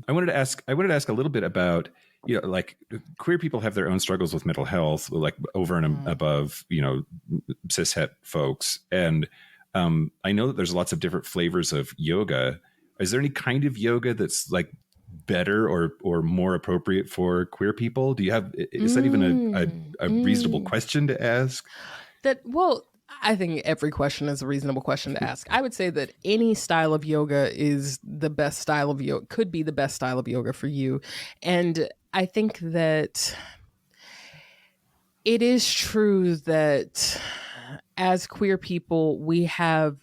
I wanted to ask a little bit about, like queer people have their own struggles with mental health, like over and above, cishet folks. And I know that there's lots of different flavors of yoga. Is there any kind of yoga that's like better or more appropriate for queer people? Is that even a reasonable question to ask? I think every question is a reasonable question to ask. I would say that any style of yoga is the best style of yoga, could be the best style of yoga for you. And I think that it is true that as queer people, we have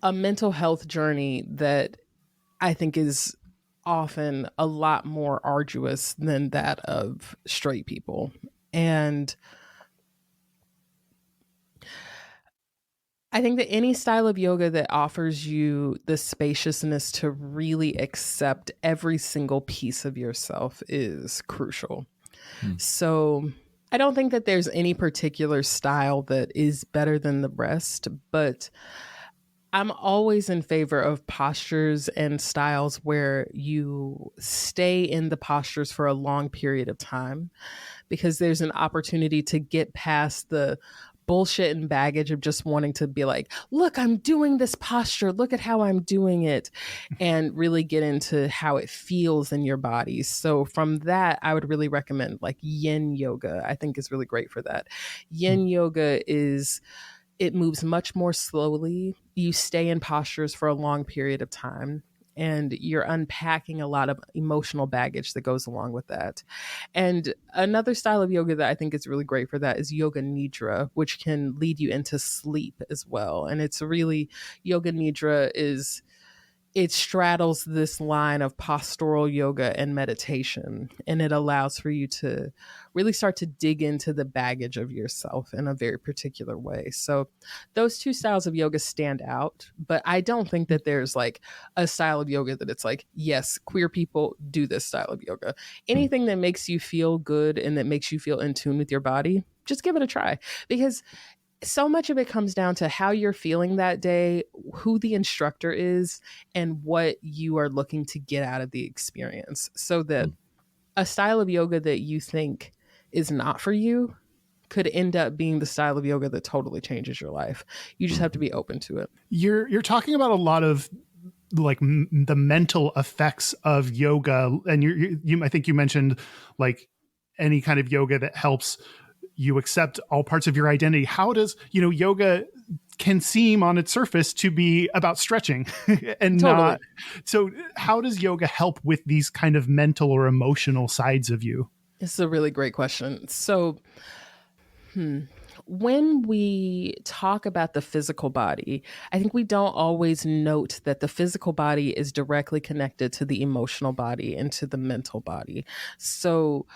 a mental health journey that I think is often a lot more arduous than that of straight people. And I think that any style of yoga that offers you the spaciousness to really accept every single piece of yourself is crucial. So I don't think that there's any particular style that is better than the rest, but I'm always in favor of postures and styles where you stay in the postures for a long period of time, because there's an opportunity to get past the bullshit and baggage of just wanting to be like, look, I'm doing this posture, look at how I'm doing it, and really get into how it feels in your body. So from that, I would really recommend like yin yoga. I think is really great for that. Yin yoga it moves much more slowly. You stay in postures for a long period of time, and you're unpacking a lot of emotional baggage that goes along with that. And another style of yoga that I think is really great for that is yoga nidra, which can lead you into sleep as well. And it's really, yoga nidra it straddles this line of postural yoga and meditation, and it allows for you to really start to dig into the baggage of yourself in a very particular way. So those two styles of yoga stand out, but I don't think that there's like a style of yoga that it's like, yes, queer people do this style of yoga. Anything that makes you feel good and that makes you feel in tune with your body, just give it a try, because so much of it comes down to how you're feeling that day, who the instructor is, and what you are looking to get out of the experience. So that a style of yoga that you think is not for you could end up being the style of yoga that totally changes your life. You just have to be open to it. You're talking about a lot of like the mental effects of yoga, and you I think you mentioned like any kind of yoga that helps you accept all parts of your identity. How does, yoga can seem on its surface to be about stretching and Totally. not. So how does yoga help with these kind of mental or emotional sides of you? It's a really great question. So, when we talk about the physical body, I think we don't always note that the physical body is directly connected to the emotional body and to the mental body. So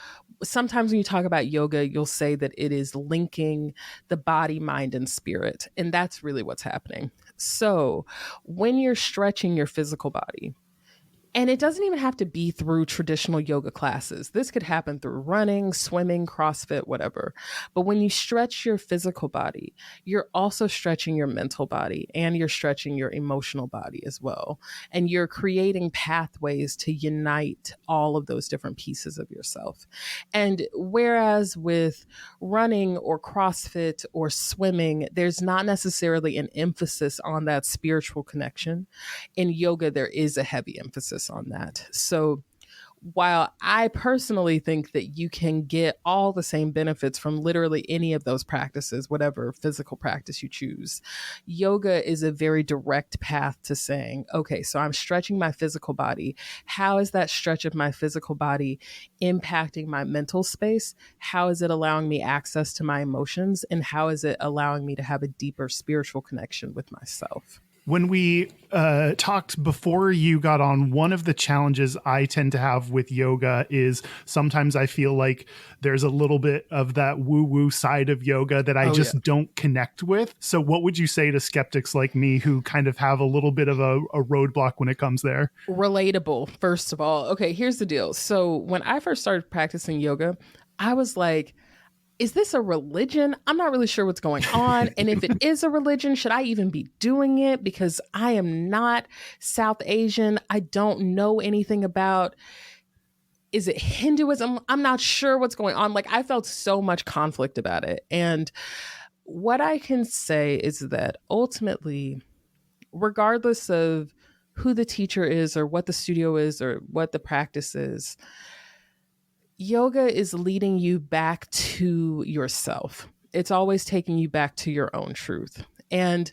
sometimes when you talk about yoga, you'll say that it is linking the body, mind, and spirit. And that's really what's happening. So when you're stretching your physical body, and it doesn't even have to be through traditional yoga classes. This could happen through running, swimming, CrossFit, whatever. But when you stretch your physical body, you're also stretching your mental body and you're stretching your emotional body as well. And you're creating pathways to unite all of those different pieces of yourself. And whereas with running or CrossFit or swimming, there's not necessarily an emphasis on that spiritual connection. In yoga, there is a heavy emphasis on that. So while I personally think that you can get all the same benefits from literally any of those practices, whatever physical practice you choose, yoga is a very direct path to saying, okay, so I'm stretching my physical body. How is that stretch of my physical body impacting my mental space? How is it allowing me access to my emotions? And how is it allowing me to have a deeper spiritual connection with myself? When we talked before you got on, one of the challenges I tend to have with yoga is sometimes I feel like there's a little bit of that woo-woo side of yoga that I don't connect with. So what would you say to skeptics like me who kind of have a little bit of a roadblock when it comes there? Relatable, first of all. Okay, here's the deal. So when I first started practicing yoga, I was like, is this a religion? I'm not really sure what's going on. And if it is a religion, should I even be doing it? Because I am not South Asian. I don't know anything about, is it Hinduism? I'm not sure what's going on. Like, I felt so much conflict about it. And what I can say is that ultimately, regardless of who the teacher is or what the studio is or what the practice is, yoga is leading you back to yourself. It's always taking you back to your own truth. And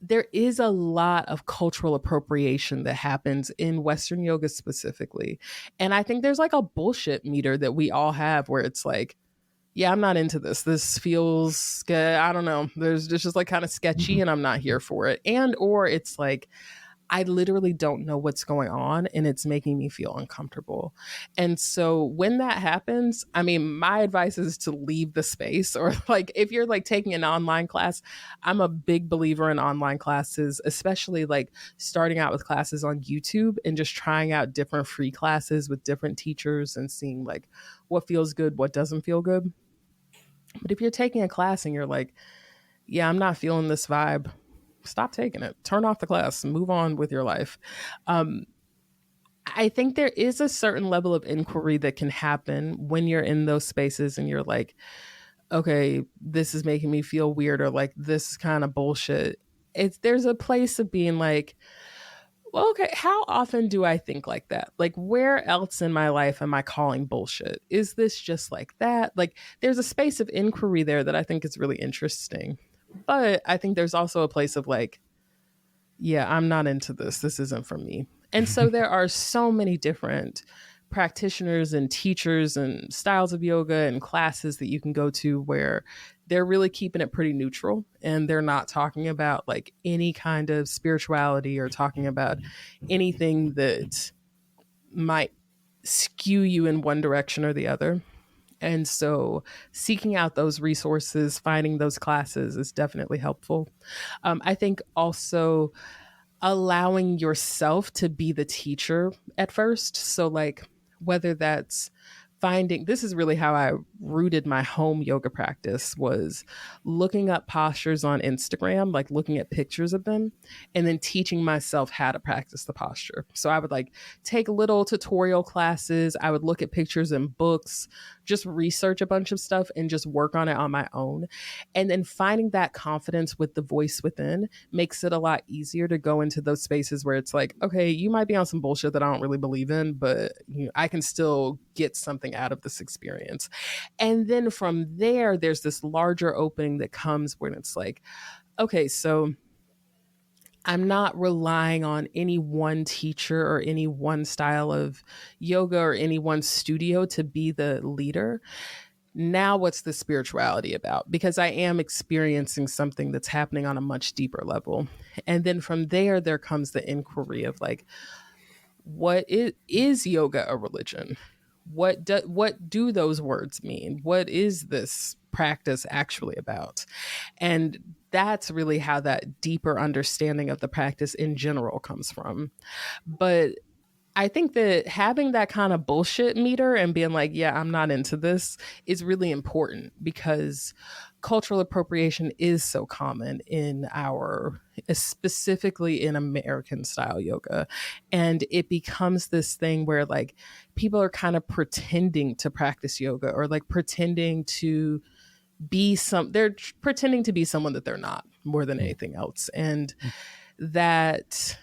there is a lot of cultural appropriation that happens in Western yoga specifically. And I think there's like a bullshit meter that we all have where it's like, yeah, I'm not into this. This feels, I don't know. There's just like kind of sketchy and I'm not here for it. And, or it's like, I literally don't know what's going on and it's making me feel uncomfortable. And so when that happens, I mean, my advice is to leave the space, or like if you're like taking an online class, I'm a big believer in online classes, especially like starting out with classes on YouTube and just trying out different free classes with different teachers and seeing like what feels good, what doesn't feel good. But if you're taking a class and you're like, yeah, I'm not feeling this vibe, stop taking it, turn off the class, move on with your life. I think there is a certain level of inquiry that can happen when you're in those spaces and you're like, okay, this is making me feel weird, or like, this is kind of bullshit. There's a place of being like, well, okay, how often do I think like that? Like, where else in my life am I calling bullshit? Is this just like that? Like, there's a space of inquiry there that I think is really interesting. But I think there's also a place of like, yeah, I'm not into this. This isn't for me. And so there are so many different practitioners and teachers and styles of yoga and classes that you can go to where they're really keeping it pretty neutral, and they're not talking about like any kind of spirituality or talking about anything that might skew you in one direction or the other. And so seeking out those resources, finding those classes is definitely helpful. I think also allowing yourself to be the teacher at first. So like whether that's finding, this is really how I rooted my home yoga practice, was looking up postures on Instagram, like looking at pictures of them and then teaching myself how to practice the posture. So I would like take little tutorial classes. I would look at pictures in books, just research a bunch of stuff and just work on it on my own. And then finding that confidence with the voice within makes it a lot easier to go into those spaces where it's like, okay, you might be on some bullshit that I don't really believe in, but I can still get something out of this experience. And then from there, there's this larger opening that comes when it's like, okay, so I'm not relying on any one teacher or any one style of yoga or any one studio to be the leader. Now, what's the spirituality about? Because I am experiencing something that's happening on a much deeper level. And then from there, there comes the inquiry of like, what is yoga a religion? What do those words mean? What is this practice actually about? And that's really how that deeper understanding of the practice in general comes from. But I think that having that kind of bullshit meter and being like, yeah, I'm not into this is really important, because cultural appropriation is so common in specifically in American style yoga. And it becomes this thing where like people are kind of pretending to practice yoga, or like pretending to be they're pretending to be someone that they're not, more than anything else. And that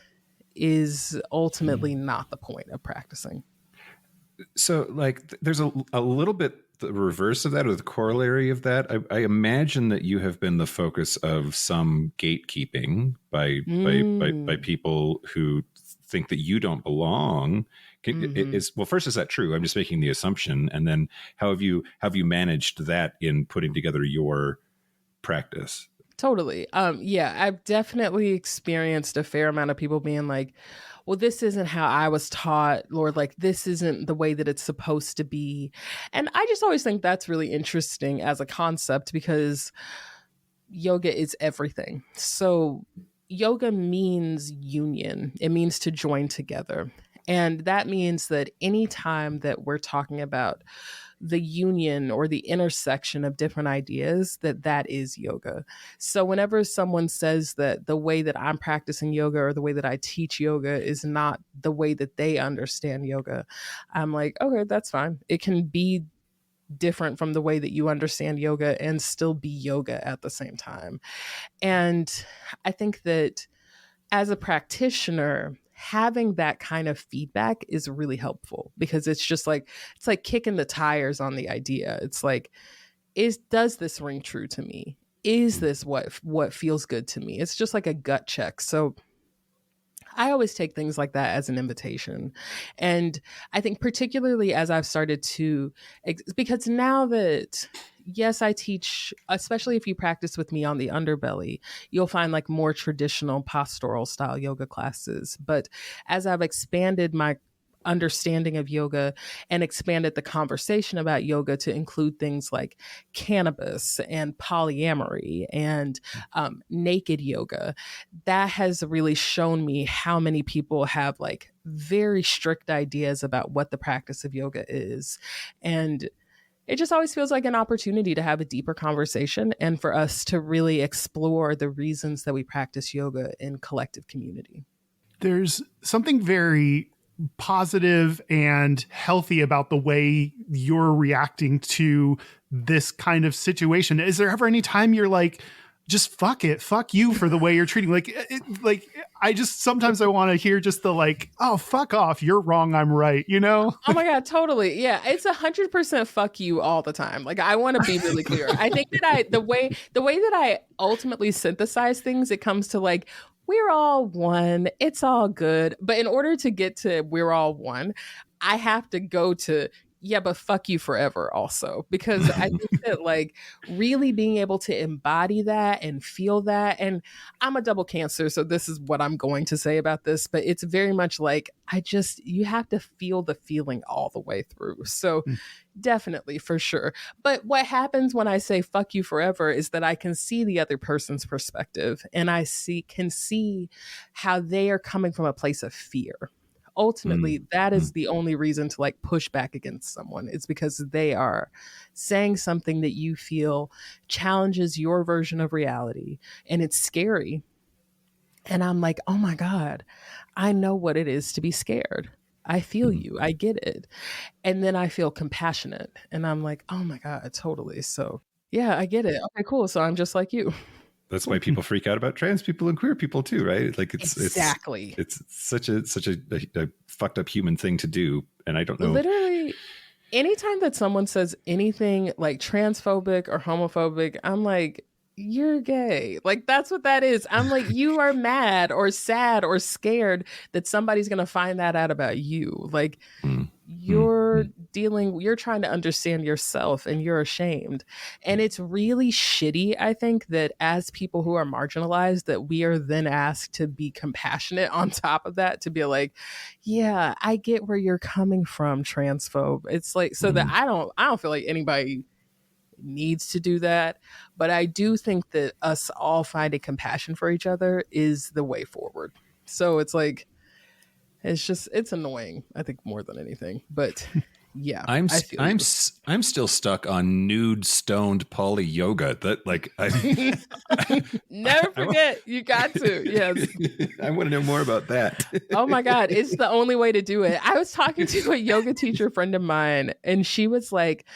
is ultimately not the point of practicing. So like there's a little bit the reverse of that, or the corollary of that. I imagine that you have been the focus of some gatekeeping by people who think that you don't belong. Well, first, is that true? I'm just making the assumption. And then how have you managed that in putting together your practice? Totally. Yeah, I've definitely experienced a fair amount of people being like, well, this isn't how I was taught, or like, this isn't the way that it's supposed to be. And I just always think that's really interesting as a concept, because yoga is everything. So yoga means union. It means to join together. And that means that anytime that we're talking about the union or the intersection of different ideas, that is yoga. So whenever someone says that the way that I'm practicing yoga or the way that I teach yoga is not the way that they understand yoga, I'm like, okay, that's fine. It can be different from the way that you understand yoga and still be yoga at the same time. And I think that as a practitioner, having that kind of feedback is really helpful, because it's just like, it's like kicking the tires on the idea. It's like, does this ring true to me? Is this what feels good to me? It's just like a gut check. So I always take things like that as an invitation. And I think particularly as I've started to, because now that, yes, I teach, especially if you practice with me on the underbelly, you'll find like more traditional postural style yoga classes. But as I've expanded my understanding of yoga and expanded the conversation about yoga to include things like cannabis and polyamory and naked yoga, that has really shown me how many people have like very strict ideas about what the practice of yoga is. And it just always feels like an opportunity to have a deeper conversation and for us to really explore the reasons that we practice yoga in collective community. There's something very positive and healthy about the way you're reacting to this kind of situation. Is there ever any time you're like, just fuck you for the way you're treating? Sometimes I want to hear just the like, oh, fuck off, you're wrong, I'm right, you know? Oh my God, totally. Yeah, it's 100% fuck you all the time. Like, I want to be really clear. I think that the way that I ultimately synthesize things, it comes to like, we're all one, it's all good. But in order to get to we're all one, I have to go to yeah, but fuck you forever also, because I think that like really being able to embody that and feel that, and I'm a double Cancer, so this is what I'm going to say about this, but it's very much like you have to feel the feeling all the way through. So definitely, for sure. But what happens when I say fuck you forever is that I can see the other person's perspective, and I can see how they are coming from a place of fear. Ultimately, that is the only reason to like push back against someone. It's because they are saying something that you feel challenges your version of reality, and it's scary. And I'm like, oh my God, I know what it is to be scared. I feel you. I get it. And then I feel compassionate, and I'm like, oh my God, totally. So yeah, I get it. Okay, cool. So I'm just like you. That's why people freak out about trans people and queer people too, right? Like Exactly. It's such a fucked up human thing to do, and I don't know. Literally, anytime that someone says anything like transphobic or homophobic, I'm like, you're gay. Like, that's what that is. I'm like, you are mad or sad or scared that somebody's going to find that out about you. Like, you're trying to understand yourself, and you're ashamed. And it's really shitty, I think, that as people who are marginalized, that we are then asked to be compassionate on top of that, to be like, yeah, I get where you're coming from, transphobe. It's like, so that I don't feel like anybody needs to do that, but I do think that us all finding compassion for each other is the way forward. So it's like, it's annoying, I think, more than anything. But yeah, I'm still stuck on nude stoned poly yoga. That like never forget. You got to. Yes. I want to know more about that. Oh my God, it's the only way to do it. I was talking to a yoga teacher friend of mine, and she was like,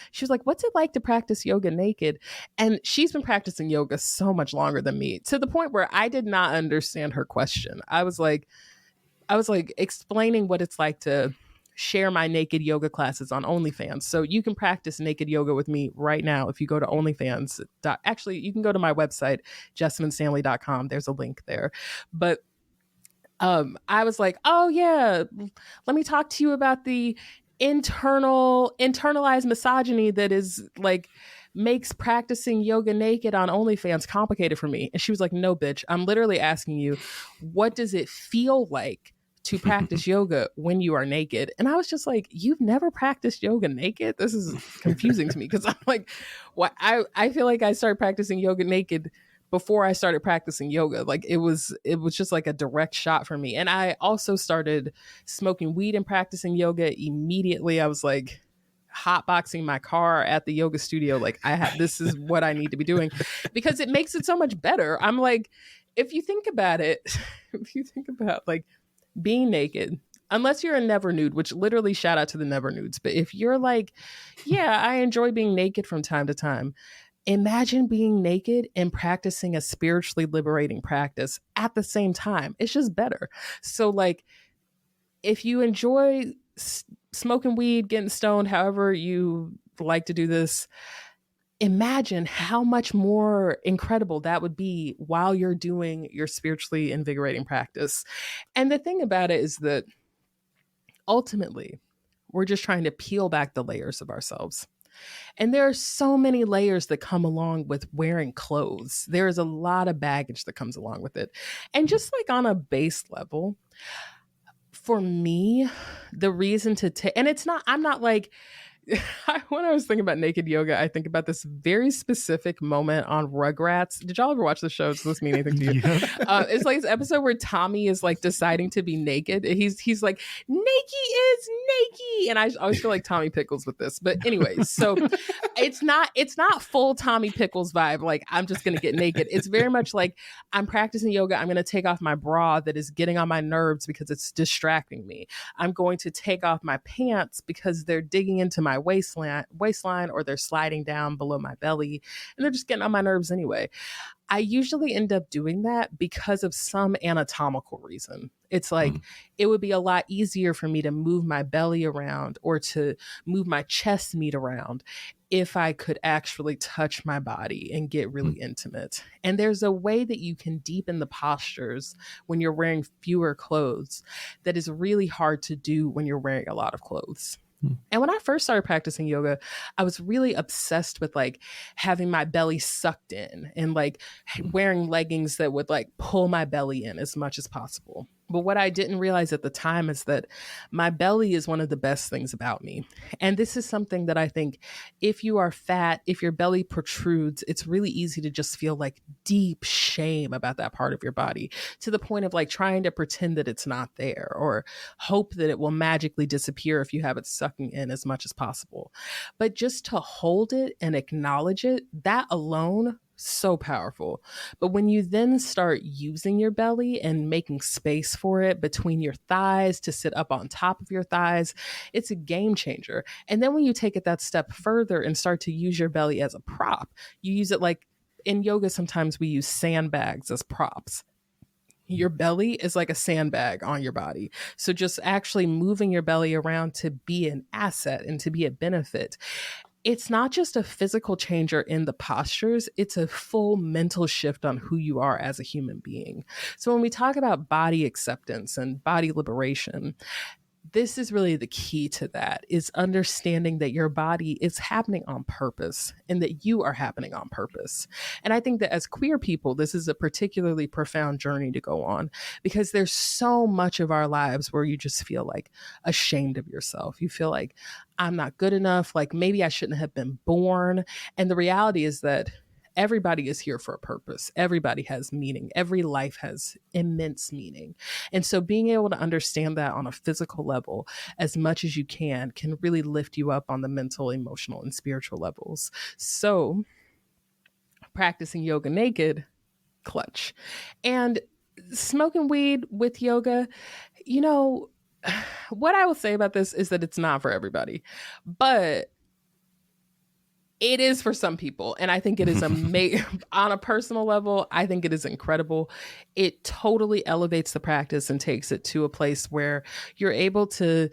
what's it like to practice yoga naked? And she's been practicing yoga so much longer than me, to the point where I did not understand her question. I was like explaining what it's like to share my naked yoga classes on OnlyFans. So you can practice naked yoga with me right now if you go to OnlyFans. Actually, you can go to my website, JessamynStanley.com. There's a link there. But I was like, oh yeah, let me talk to you about the internalized misogyny that is like makes practicing yoga naked on OnlyFans complicated for me. And she was like, no, bitch, I'm literally asking you, what does it feel like to practice yoga when you are naked? And I was just like, you've never practiced yoga naked? This is confusing to me, because I'm like, what? I feel like I started practicing yoga naked before I started practicing yoga. Like it was just like a direct shot for me. And I also started smoking weed and practicing yoga immediately. I was like hotboxing my car at the yoga studio. Like this is what I need to be doing, because it makes it so much better. I'm like, if you think about like being naked, unless you're a never nude, which literally shout out to the never nudes. But if you're like, yeah, I enjoy being naked from time to time, imagine being naked and practicing a spiritually liberating practice at the same time. It's just better. So like, if you enjoy smoking weed, getting stoned, however you like to do this, imagine how much more incredible that would be while you're doing your spiritually invigorating practice. And the thing about it is that ultimately, we're just trying to peel back the layers of ourselves. And there are so many layers that come along with wearing clothes. There is a lot of baggage that comes along with it. And just like on a base level, for me, the reason to take, and it's not, I'm not like, when I was thinking about naked yoga, I think about this very specific moment on Rugrats. Did y'all ever watch the show? Does this mean anything to you? Yeah. It's like this episode where Tommy is like deciding to be naked. He's like, Nakey is nakey. And I always feel like Tommy Pickles with this. But anyways, so it's not full Tommy Pickles vibe. Like, I'm just going to get naked. It's very much like, I'm practicing yoga. I'm going to take off my bra that is getting on my nerves because it's distracting me. I'm going to take off my pants because they're digging into my waistline, or they're sliding down below my belly, and they're just getting on my nerves anyway. I usually end up doing that because of some anatomical reason. It's like, it would be a lot easier for me to move my belly around or to move my chest meat around if I could actually touch my body and get really intimate. And there's a way that you can deepen the postures when you're wearing fewer clothes that is really hard to do when you're wearing a lot of clothes. And when I first started practicing yoga, I was really obsessed with like having my belly sucked in and like wearing leggings that would like pull my belly in as much as possible. But what I didn't realize at the time is that my belly is one of the best things about me. And this is something that I think if you are fat, if your belly protrudes, it's really easy to just feel like deep shame about that part of your body, to the point of like trying to pretend that it's not there or hope that it will magically disappear if you have it sucking in as much as possible. But just to hold it and acknowledge it, that alone, so powerful. But when you then start using your belly and making space for it between your thighs to sit up on top of your thighs, it's a game changer. And then when you take it that step further and start to use your belly as a prop, you use it like in yoga, sometimes we use sandbags as props. Your belly is like a sandbag on your body. So just actually moving your belly around to be an asset and to be a benefit. It's not just a physical changer in the postures, it's a full mental shift on who you are as a human being. So when we talk about body acceptance and body liberation, this is really the key to that, is understanding that your body is happening on purpose and that you are happening on purpose. And I think that as queer people, this is a particularly profound journey to go on, because there's so much of our lives where you just feel like ashamed of yourself. You feel like I'm not good enough, like maybe I shouldn't have been born. And the reality is that everybody is here for a purpose. Everybody has meaning. Every life has immense meaning. And so being able to understand that on a physical level as much as you can really lift you up on the mental, emotional, and spiritual levels. So practicing yoga naked, clutch. And smoking weed with yoga, you know, what I will say about this is that it's not for everybody, but it is for some people. And I think it is on a personal level, I think it is incredible. It totally elevates the practice and takes it to a place where you're able to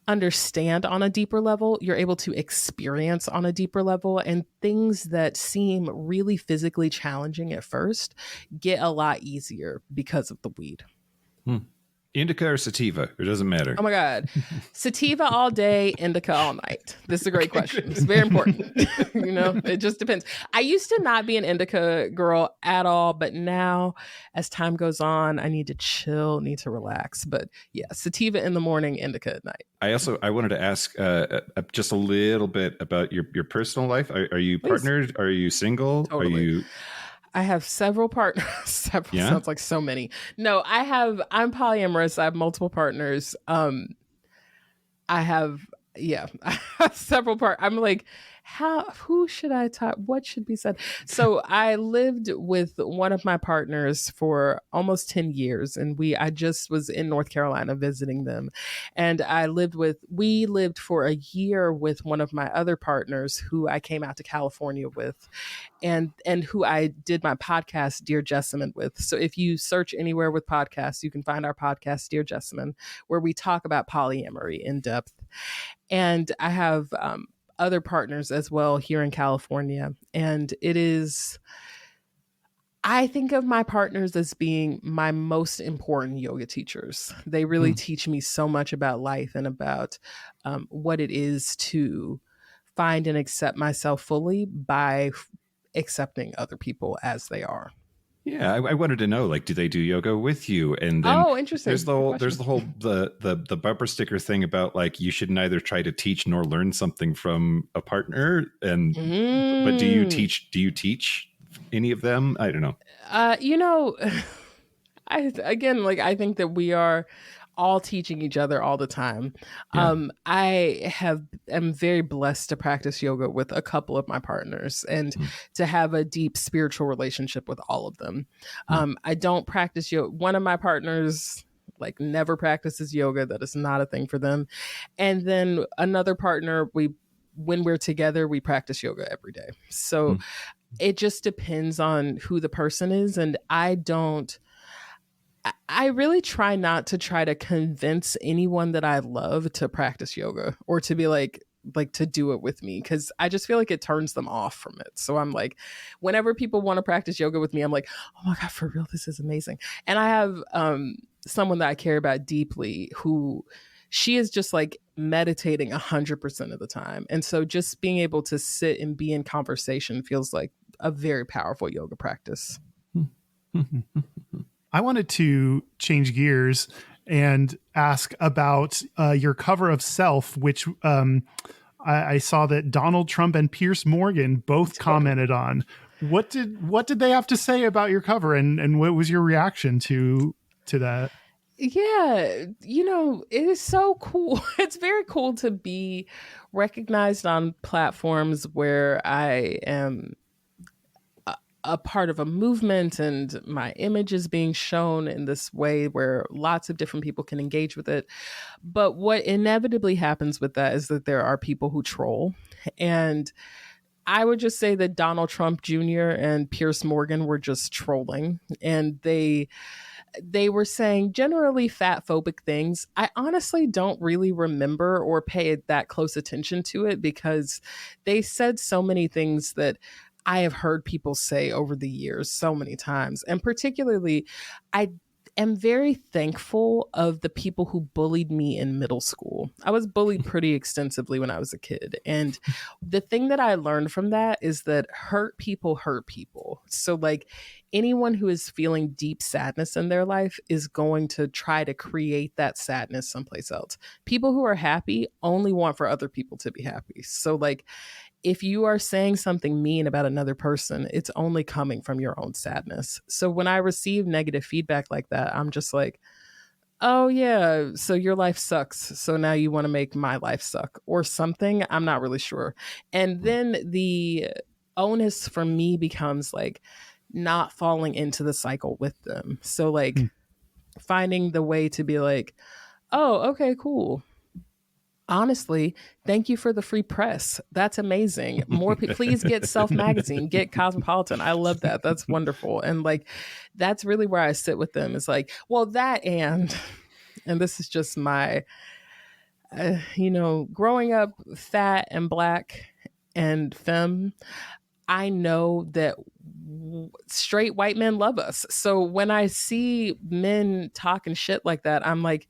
understand on a deeper level, you're able to experience on a deeper level, and things that seem really physically challenging at first get a lot easier because of the weed. Indica or sativa? It doesn't matter. Oh my God. Sativa all day, indica all night. This is a great question. It's very important. You know, it just depends. I used to not be an indica girl at all, but now as time goes on, I need to chill, need to relax. But yeah, sativa in the morning, indica at night. I wanted to ask just a little bit about your personal life. Are you partnered? Are you single? Totally. Are you... I have several partners. Yeah? Sounds like so many. No, I'm polyamorous. I have multiple partners. I have several I'm like, who should I talk? What should be said? So I lived with one of my partners for almost 10 years. And I just was in North Carolina visiting them. And we lived for a year with one of my other partners who I came out to California with, and who I did my podcast, Dear Jessamyn, with. So if you search anywhere with podcasts, you can find our podcast, Dear Jessamyn, where we talk about polyamory in depth. And I have, other partners as well here in California. And I think of my partners as being my most important yoga teachers. They really teach me so much about life and about what it is to find and accept myself fully by accepting other people as they are. Yeah, I wanted to know, like, do they do yoga with you? And then interesting. There's the whole the bumper sticker thing about like you should neither try to teach nor learn something from a partner. And but do you teach any of them? I don't know. I think that we are all teaching each other all the time. Yeah. I'm very blessed to practice yoga with a couple of my partners and to have a deep spiritual relationship with all of them. I don't practice yoga. One of my partners like never practices yoga. That is not a thing for them. And then another partner, when we're together, we practice yoga every day. So it just depends on who the person is. And I really try not to try to convince anyone that I love to practice yoga or to be like to do it with me, because I just feel like it turns them off from it. So I'm like, whenever people want to practice yoga with me, I'm like, oh my God, for real, this is amazing. And I have someone that I care about deeply who she is just like meditating 100% of the time. And so just being able to sit and be in conversation feels like a very powerful yoga practice. I wanted to change gears and ask about your cover of Self, which I saw that Donald Trump and Piers Morgan both commented on. What did they have to say about your cover, and what was your reaction to that? Yeah, it is so cool. It's very cool to be recognized on platforms where I am a part of a movement and my image is being shown in this way where lots of different people can engage with it. But what inevitably happens with that is that there are people who troll. And I would just say that Donald Trump Jr. and Piers Morgan were just trolling, and they were saying generally fat phobic things. I honestly don't really remember or pay that close attention to it because they said so many things that I have heard people say over the years so many times. And particularly, I am very thankful of the people who bullied me in middle school. I was bullied pretty extensively when I was a kid. And the thing that I learned from that is that hurt people hurt people. So like anyone who is feeling deep sadness in their life is going to try to create that sadness someplace else. People who are happy only want for other people to be happy. So like, if you are saying something mean about another person, it's only coming from your own sadness. So when I receive negative feedback like that, I'm just like, oh yeah, so your life sucks. So now you want to make my life suck or something. I'm not really sure. And then the onus for me becomes like not falling into the cycle with them. So like finding the way to be like, oh, okay, cool. Honestly, thank you for the free press. That's amazing. More, please get Self Magazine, get Cosmopolitan. I love that. That's wonderful. And like, that's really where I sit with them. It's like, well, that and this is just my, growing up fat and black and femme, I know that straight white men love us. So when I see men talking shit like that, I'm like,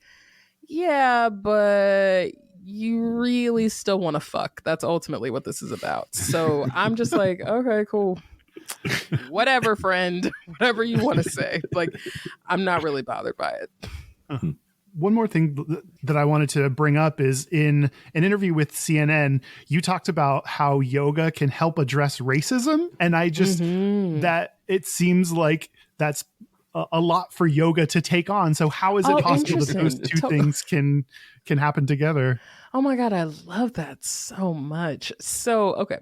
yeah, but you really still want to fuck. That's ultimately what this is about. So I'm just like, okay, cool. Whatever, friend. Whatever you want to say. Like, I'm not really bothered by it. One more thing that I wanted to bring up is in an interview with CNN, you talked about how yoga can help address racism. And I just, that it seems like that's a lot for yoga to take on. So how is it possible that those two things can happen together? Oh my God, I love that so much. So, okay.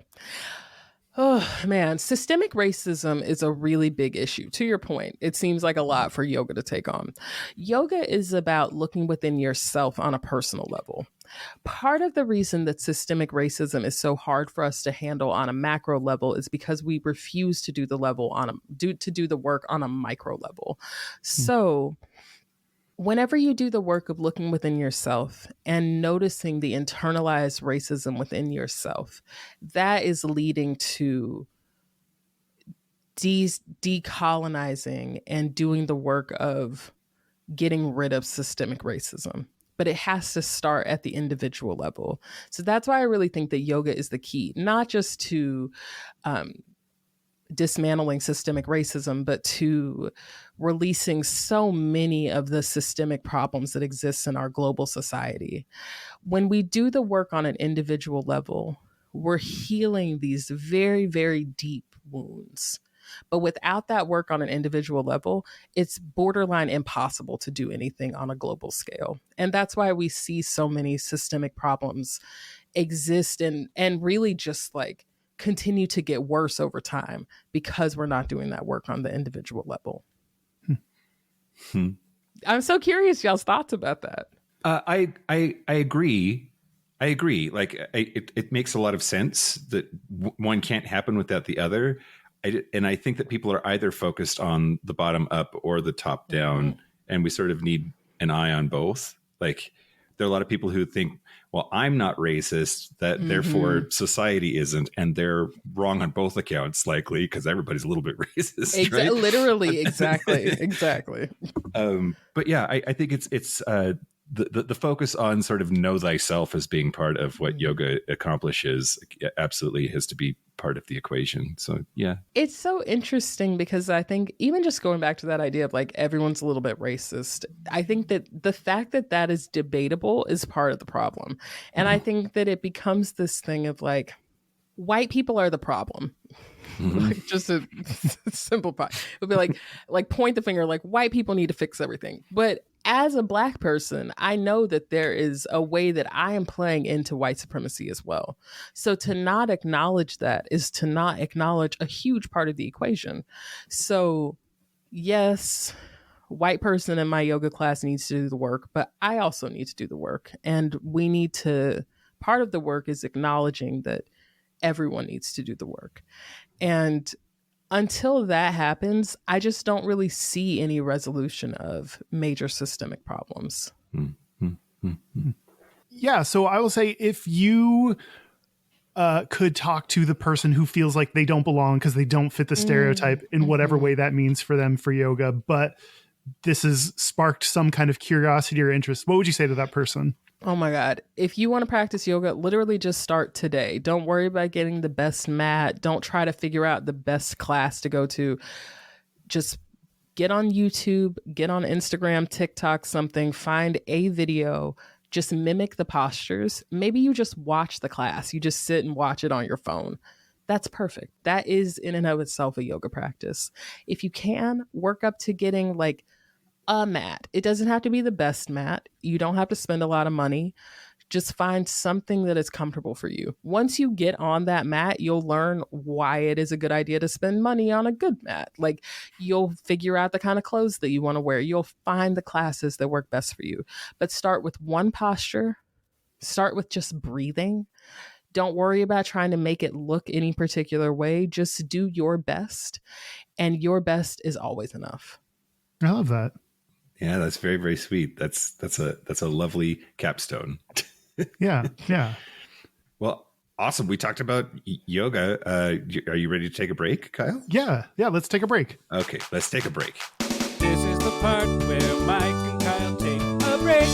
Oh man, systemic racism is a really big issue. To your point, it seems like a lot for yoga to take on. Yoga is about looking within yourself on a personal level. Part of the reason that systemic racism is so hard for us to handle on a macro level is because we refuse to do the work on a micro level. So whenever you do the work of looking within yourself and noticing the internalized racism within yourself, that is leading to decolonizing and doing the work of getting rid of systemic racism. But it has to start at the individual level. So that's why I really think that yoga is the key, not just to dismantling systemic racism, but to releasing so many of the systemic problems that exist in our global society. When we do the work on an individual level, we're healing these very, very deep wounds. But without that work on an individual level, it's borderline impossible to do anything on a global scale. And that's why we see so many systemic problems exist and really just like continue to get worse over time because we're not doing that work on the individual level. I'm so curious y'all's thoughts about that. I agree. Like it makes a lot of sense that one can't happen without the other. And I think that people are either focused on the bottom up or the top down, and we sort of need an eye on both. Like there are a lot of people who think, well, I'm not racist, that therefore society isn't, and they're wrong on both accounts, likely, because everybody's a little bit racist. Right? Literally, exactly. But yeah, I think it's the focus on sort of know thyself as being part of what yoga accomplishes absolutely has to be part of the equation. So yeah, it's so interesting because I think even just going back to that idea of like everyone's a little bit racist, I think that the fact that that is debatable is part of the problem. And I think that it becomes this thing of like, white people are the problem. Like just a simple part. It would be like point the finger, like white people need to fix everything. But as a Black person, I know that there is a way that I am playing into white supremacy as well. So to not acknowledge that is to not acknowledge a huge part of the equation. So yes, white person in my yoga class needs to do the work, but I also need to do the work. And we need to, part of the work is acknowledging that everyone needs to do the work. And until that happens, I just don't really see any resolution of major systemic problems. Yeah. So I will say if you could talk to the person who feels like they don't belong because they don't fit the stereotype in whatever way that means for them for yoga, but this has sparked some kind of curiosity or interest, what would you say to that person? Oh my God. If you want to practice yoga, literally just start today. Don't worry about getting the best mat. Don't try to figure out the best class to go to. Just get on YouTube, get on Instagram, TikTok, something, find a video, just mimic the postures. Maybe you just watch the class. You just sit and watch it on your phone. That's perfect. That is in and of itself a yoga practice. If you can, work up to getting like a mat. It doesn't have to be the best mat. You don't have to spend a lot of money. Just find something that is comfortable for you. Once you get on that mat, you'll learn why it is a good idea to spend money on a good mat. Like you'll figure out the kind of clothes that you want to wear. You'll find the classes that work best for you. But start with one posture. Start with just breathing. Don't worry about trying to make it look any particular way. Just do your best. And your best is always enough. I love that. Yeah, that's very, very sweet. That's a lovely capstone. Yeah. Well, awesome. We talked about yoga. Are you ready to take a break, Kyle? Yeah. Let's take a break. Okay, let's take a break. This is the part where Mike and Kyle take a break.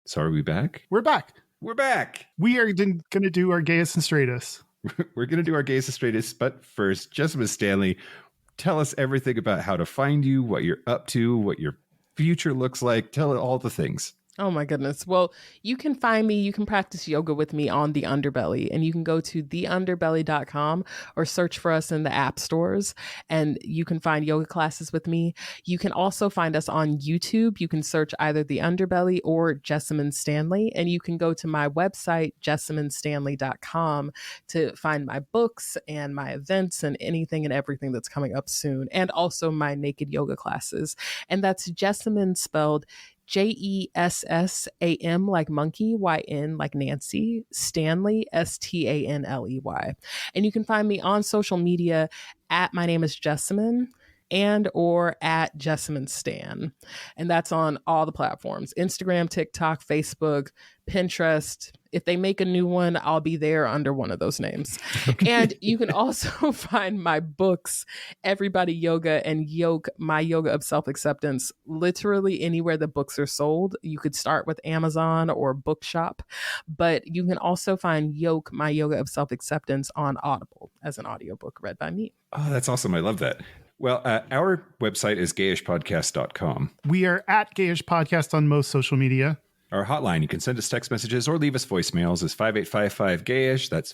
So are we back? We're back. We're back. We are going to do our Gayest and Straightest. We're going to do our Gayest and Straightest, but first, Jessamyn Stanley, tell us everything about how to find you, what you're up to, what your future looks like. Tell it all the things. Oh my goodness. Well, you can find me, you can practice yoga with me on The Underbelly, and you can go to theunderbelly.com or search for us in the app stores, and you can find yoga classes with me. You can also find us on YouTube. You can search either The Underbelly or Jessamyn Stanley, and you can go to my website, jessamynstanley.com, to find my books and my events and anything and everything that's coming up soon, and also my naked yoga classes. And that's Jessamyn spelled Jessam like monkey, YN like Nancy, Stanley, Stanley. And you can find me on social media at my name is Jessamyn and or at Jessamyn Stan. And that's on all the platforms, Instagram, TikTok, Facebook, Pinterest. If they make a new one, I'll be there under one of those names. Okay. And you can also find my books, Everybody Yoga and Yoke, My Yoga of Self-Acceptance, literally anywhere the books are sold. You could start with Amazon or Bookshop, but you can also find Yoke, My Yoga of Self-Acceptance on Audible as an audiobook read by me. Oh, that's awesome. I love that. Well, our website is gayishpodcast.com. We are at Gayish Podcast on most social media. Our hotline, you can send us text messages or leave us voicemails, is 5855-GAYISH. That's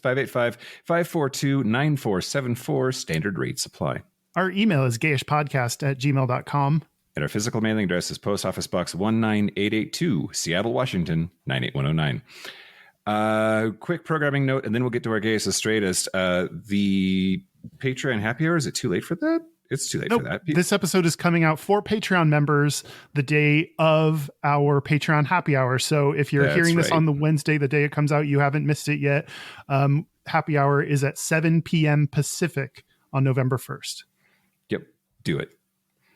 585-542-9474. Standard rates apply. Our email is gayishpodcast@gmail.com. And our physical mailing address is Post Office Box 19882, Seattle, Washington, 98109. Quick programming note, and then we'll get to our Gayest and Straightest. The Patreon happy hour, is it too late for that? It's too late for that. This episode is coming out for Patreon members the day of our Patreon happy hour. So if you're hearing this on the Wednesday, the day it comes out, you haven't missed it yet. Happy hour is at 7 p.m. Pacific on November 1st. Yep. Do it.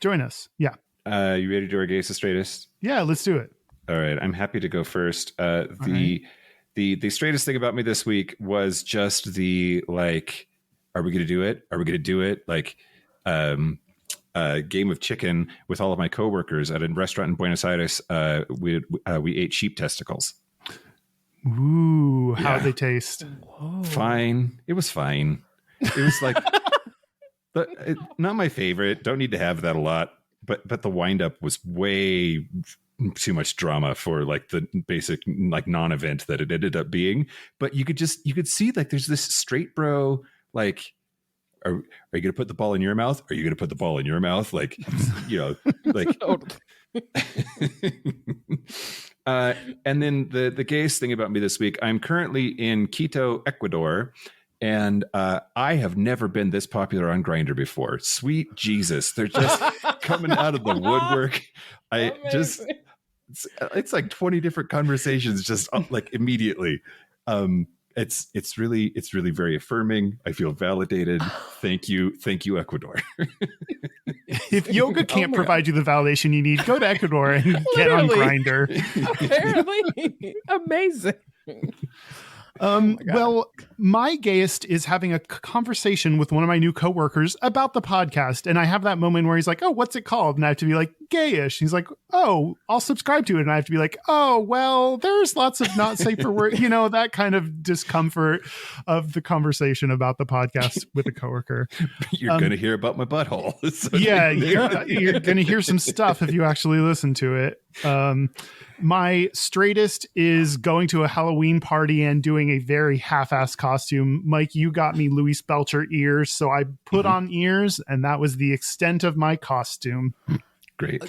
Join us. Yeah. You ready to do our Gayest and Straightest? Yeah, let's do it. All right. I'm happy to go first. The straightest thing about me this week was just the, like, are we going to do it? Are we going to do it? Like, game of chicken with all of my coworkers at a restaurant in Buenos Aires. We ate sheep testicles. Ooh, Yeah. how'd they taste? Whoa. Fine. It was fine. It was like not my favorite. Don't need to have that a lot. But the wind up was way too much drama for like the basic like non-event that it ended up being. But you could see like there's this straight bro like. Are you going to put the ball in your mouth? Are you going to put the ball in your mouth? Like, you know, like. And then the gayest thing about me this week, I'm currently in Quito, Ecuador, and I have never been this popular on Grindr before. Sweet Jesus. They're just coming out of the woodwork. It's like 20 different conversations just like immediately. It's really very affirming. I feel validated. Thank you, Ecuador. If yoga can't provide you the validation you need, go to Ecuador and get on Grindr. Apparently, amazing. Well, my gayest is having a conversation with one of my new coworkers about the podcast. And I have that moment where he's like, oh, what's it called? And I have to be like, Gayish. He's like, oh, I'll subscribe to it. And I have to be like, oh, well, there's lots of not safe for work, that kind of discomfort of the conversation about the podcast with a coworker. You're going to hear about my butthole. So yeah, you're going to hear some stuff if you actually listen to it. My straightest is going to a Halloween party and doing a very half-assed costume. Mike, you got me Louis Belcher ears, so I put on ears, and that was the extent of my costume. Great.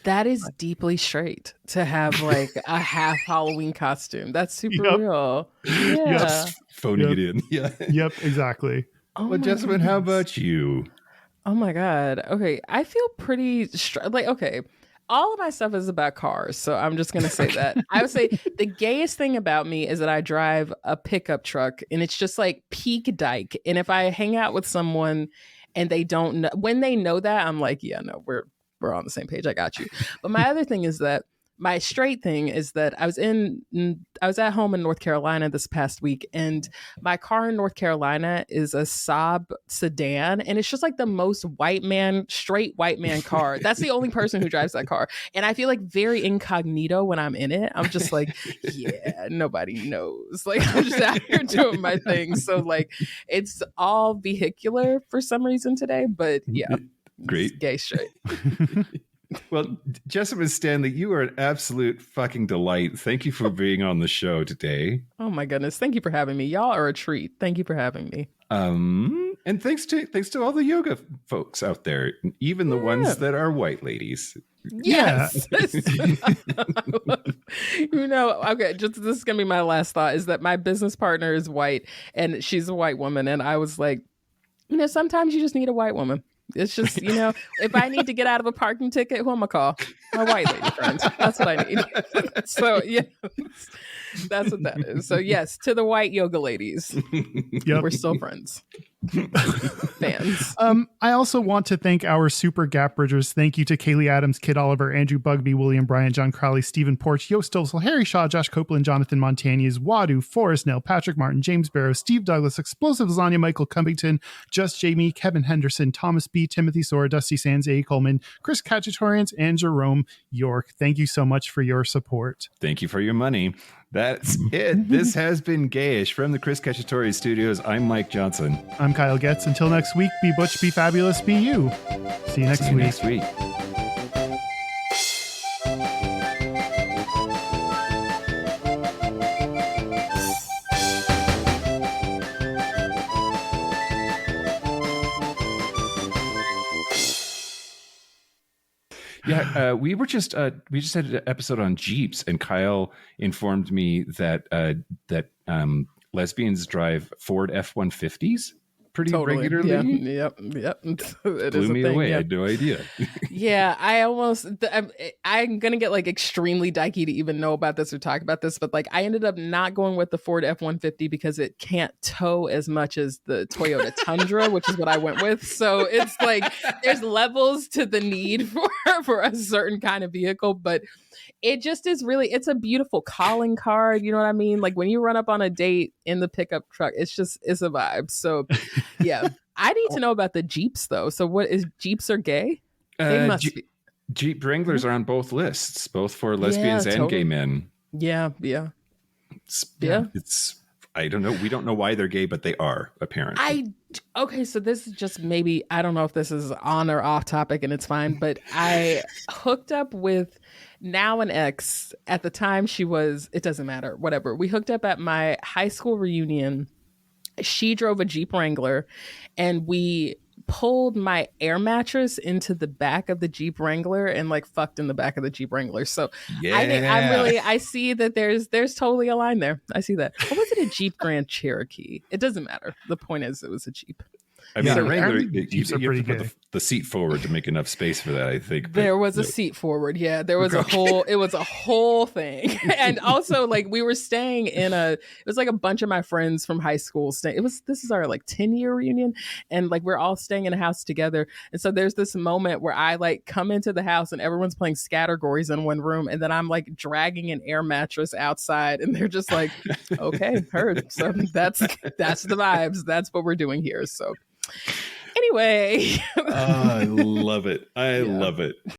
That is deeply straight to have like a half Halloween costume. That's super real. Yeah. Yep. Phoning it in. Yeah. Yep, exactly. Oh well, Jessamyn, how about you? Oh my God. Okay. I feel pretty okay. All of my stuff is about cars, so I'm just going to say that. I would say the gayest thing about me is that I drive a pickup truck, and it's just like peak dyke. And if I hang out with someone and they don't know, when they know that, I'm like, yeah, no, we're on the same page. I got you. But my other thing is that my straight thing is that I was at home in North Carolina this past week, and my car in North Carolina is a Saab sedan, and it's just like the most straight white man car. That's the only person who drives that car. And I feel like very incognito when I'm in it. I'm just like, yeah, nobody knows. Like, I'm just out here doing my thing. So like, it's all vehicular for some reason today, but yeah. Great. Gay straight. Well, Jessamyn Stanley, you are an absolute fucking delight. Thank you for being on the show today. Oh my goodness. Thank you for having me. Y'all are a treat. Thank you for having me. And thanks to all the yoga folks out there, even the ones that are white ladies. Yes. Okay, just this is gonna be my last thought, is that my business partner is white and she's a white woman, and I was like, sometimes you just need a white woman. It's just, if I need to get out of a parking ticket, who am I call? My white lady friend. That's what I need. So, yeah, that's what that is. So, yes, to the white yoga ladies, we're still friends. Fans. I also want to thank our super gap bridgers. Thank you to Kaylee Adams, Kid Oliver, Andrew Bugby, William Bryan, John Crowley, Stephen Porch, Yost Stolzel, Harry Shaw, Josh Copeland, Jonathan Montañez, Wadu, Forrest Nell, Patrick Martin, James Barrow, Steve Douglas, Explosive Lasagna, Michael Cumbington, Just Jamie, Kevin Henderson, Thomas B, Timothy Sora, Dusty Sands, A. Coleman, Chris Kachatorians, and Jerome York. Thank you so much for your support. Thank you for your money. That's it. This has been Gayish from the Chris Cacciatore Studios. I'm Mike Johnson. I'm Kyle Getz. Until next week, be butch, be fabulous, be you. See you next week. Yeah, we just had an episode on Jeeps, and Kyle informed me that lesbians drive Ford F-150s pretty regularly. Yeah. Yep. It blew me away. Yeah. I had no idea. Yeah, I'm gonna get like extremely dykey to even know about this or talk about this, but like I ended up not going with the Ford F-150 because it can't tow as much as the Toyota Tundra, which is what I went with. So it's like there's levels to the need for a certain kind of vehicle, but it just is it's a beautiful calling card. You know what I mean? Like when you run up on a date in the pickup truck, it's a vibe. So yeah, I need to know about the Jeeps though. So what is Jeeps are gay? They must be. Jeep Wranglers are on both lists, both for lesbians and gay men. Yeah. It's I don't know. We don't know why they're gay, but they are, apparently. Okay, so this is just maybe, I don't know if this is on or off topic and it's fine, but I hooked up with now an ex. At the time she was, it doesn't matter, whatever. We hooked up at my high school reunion. She drove a Jeep Wrangler and we pulled my air mattress into the back of the Jeep Wrangler and like fucked in the back of the Jeep Wrangler. So yeah. I think I see that there's totally a line there. I see that. Or was it a Jeep Grand Cherokee? It doesn't matter. The point is it was a Jeep. I mean, Yeah, a Wrangler, Jeeps are you have to pretty put the seat forward to make enough space for that, I think. There was a seat forward. Yeah, there was it was a whole thing. And also like we were staying in it was like a bunch of my friends from high school staying. This is our like 10-year reunion. And like we're all staying in a house together. And so there's this moment where I like come into the house and everyone's playing Scattergories in one room. And then I'm like dragging an air mattress outside and they're just like, okay, heard. So that's the vibes. That's what we're doing here. So anyway. I love it. I love it.